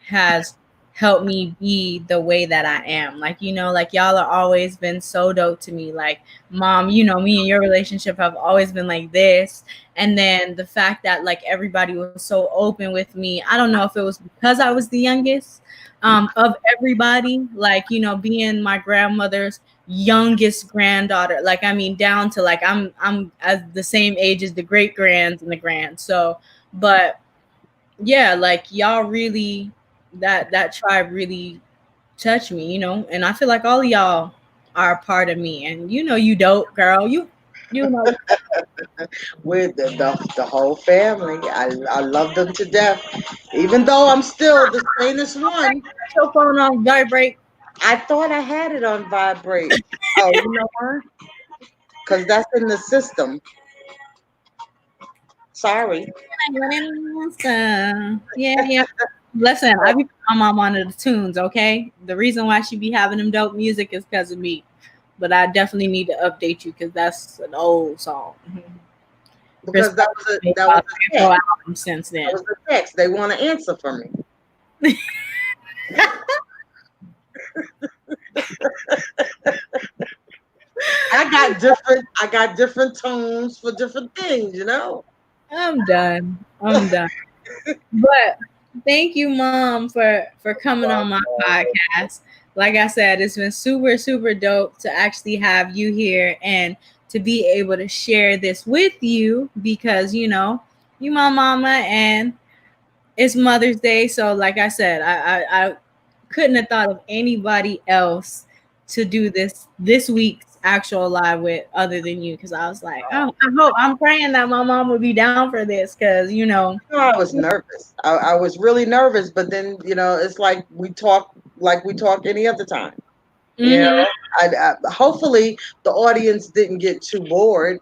has helped me be the way that I am. Like, like y'all are always been so dope to me. Like, mom, me and your relationship have always been like this. And then the fact that like everybody was so open with me. I don't know if it was because I was the youngest of everybody, like, being my grandmother's youngest granddaughter, like, I mean, down to like I'm at the same age as the great grands and the grands. So, but yeah, like y'all really, that tribe really touched me, and I feel like all of y'all are a part of me, and you dope, girl. You know With the whole family. I love them to death. Even though I'm still the sanest one, your phone on vibrate. I thought I had it on vibrate. Oh, you know why? Because that's in the system. Sorry. Yeah, yeah. Listen, I be putting my mom on the tunes, okay? The reason why she be having them dope music is because of me. But I definitely need to update you because that's an old song. Chris Because Brown made that was about a 3 or 4 text. albums since That then. was a text. They want to answer for me. I got different tones for different things. I'm done. I'm done. But thank you, Mom, for coming on my podcast. Like I said, it's been super, super dope to actually have you here and to be able to share this with you because you my mama and it's Mother's Day. So like I said, I couldn't have thought of anybody else to do this week's actual live with other than you because I was like, oh, I'm praying that my mom would be down for this because I was nervous. I was really nervous, but then it's like we talk any other time. You know, hmm hopefully the audience didn't get too bored.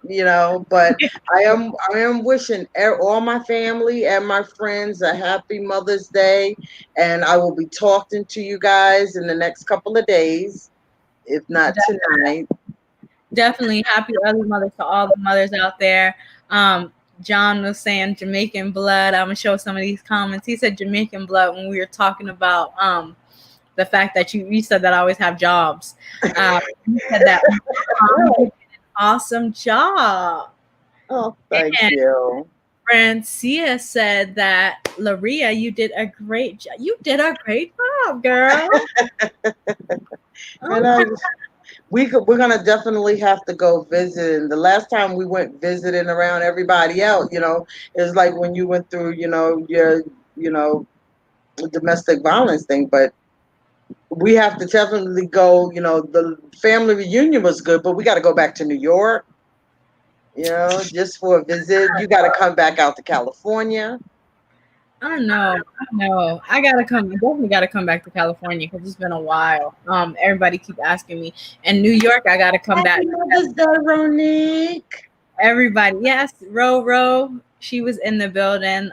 But I am wishing all my family and my friends a happy Mother's Day, and I will be talking to you guys in the next couple of days, if not tonight. Definitely happy early mothers to all the mothers out there. John was saying Jamaican blood. I'm gonna show some of these comments. He said Jamaican blood when we were talking about the fact that you said that I always have jobs. You said that mom did an awesome job. Oh, thank And you. Francia said that Lauria, you did a great job. You did a great job, girl. And Okay. we're gonna definitely have to go visit. And the last time we went visiting around everybody else, it was like when you went through, your you know domestic violence thing. But we have to definitely go. The family reunion was good, but we got to go back to New York, just for a visit. You got to come back out to California. I know, I know. I gotta come. I definitely gotta come back to California because it's been a while. Everybody keep asking me. And New York, I gotta come back. Happy Mother's Day, Ronique. Everybody, yes, Ro. She was in the building.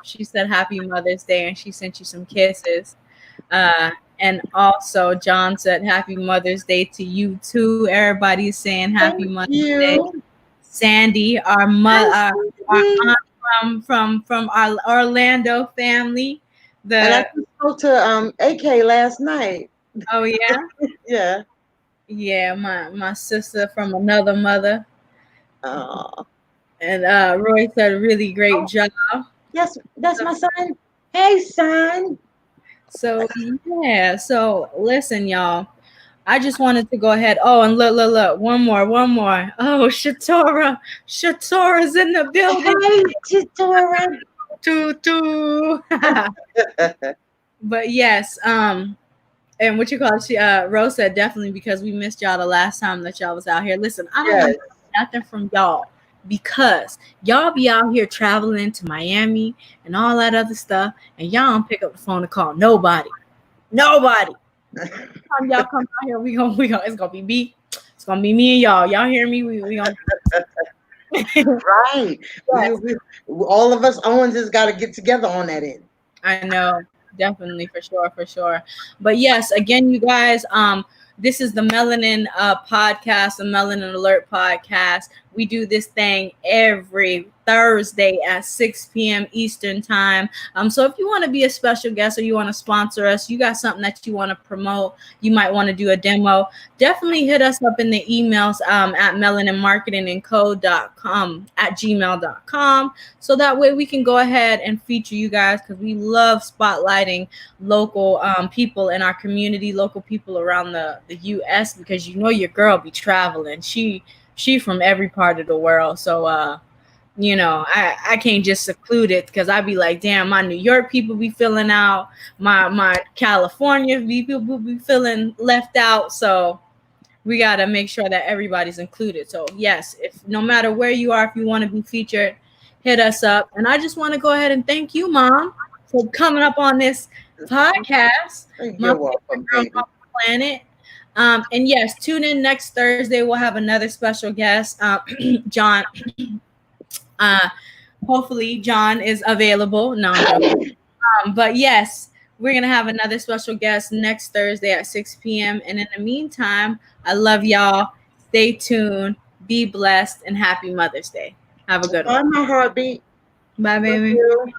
She said Happy Mother's Day, and she sent you some kisses. Uh, and also John said Happy Mother's Day to you too. Everybody's saying Happy Thank Mother's Day. you. Sandy, Hi, our Cindy. aunt from our Orlando family. And I The just spoke to AK last night. Oh yeah, Yeah. yeah, my sister from another mother, Oh, and Roy said really great oh, job. that's my son. Hey, son. So yeah, so listen, y'all. I just wanted to go ahead. Oh, and look, one more. Oh, Shatora's in the building. Hey, Chitora. Toot. But yes, And what you call it? Rose said definitely because we missed y'all the last time that y'all was out here. Listen, I don't Yes. want nothing from y'all because y'all be out here traveling to Miami and all that other stuff, and y'all don't pick up the phone to call nobody. Nobody. Time y'all come out here, we gonna it's gonna be me. It's gonna be me and y'all. Y'all hear me? We gonna Right. yes. All of us Owens has got to get together on that end. I know, definitely, for sure, for sure. But yes, again, you guys, this is the Melanin podcast, the Melanin Alert Podcast. We do this thing every Thursday at 6 p.m. Eastern time. So if you want to be a special guest or you want to sponsor us, you got something that you want to promote, you might want to do a demo, definitely hit us up in the emails at melaninmarketingandco.com at gmail.com. So that way we can go ahead and feature you guys because we love spotlighting local people in our community, local people around the U.S. because you know your girl be traveling. She from every part of the world. So you know, I can't just seclude it because I'd be like, damn, my New York people be filling out, my California people be feeling left out. So we got to make sure that everybody's included. So yes, if no matter where you are, if you want to be featured, hit us up. And I just want to go ahead and thank you, Mom, for coming up on this podcast. My You're welcome, girl baby. on the planet. And yes, tune in next Thursday. We'll have another special guest, John. Uh, hopefully, John is available. No, I'm joking. But yes, we're going to have another special guest next Thursday at 6 p.m. And in the meantime, I love y'all. Stay tuned. Be blessed and happy Mother's Day. Have a good one. Bye, my heartbeat. Bye, Love baby. you.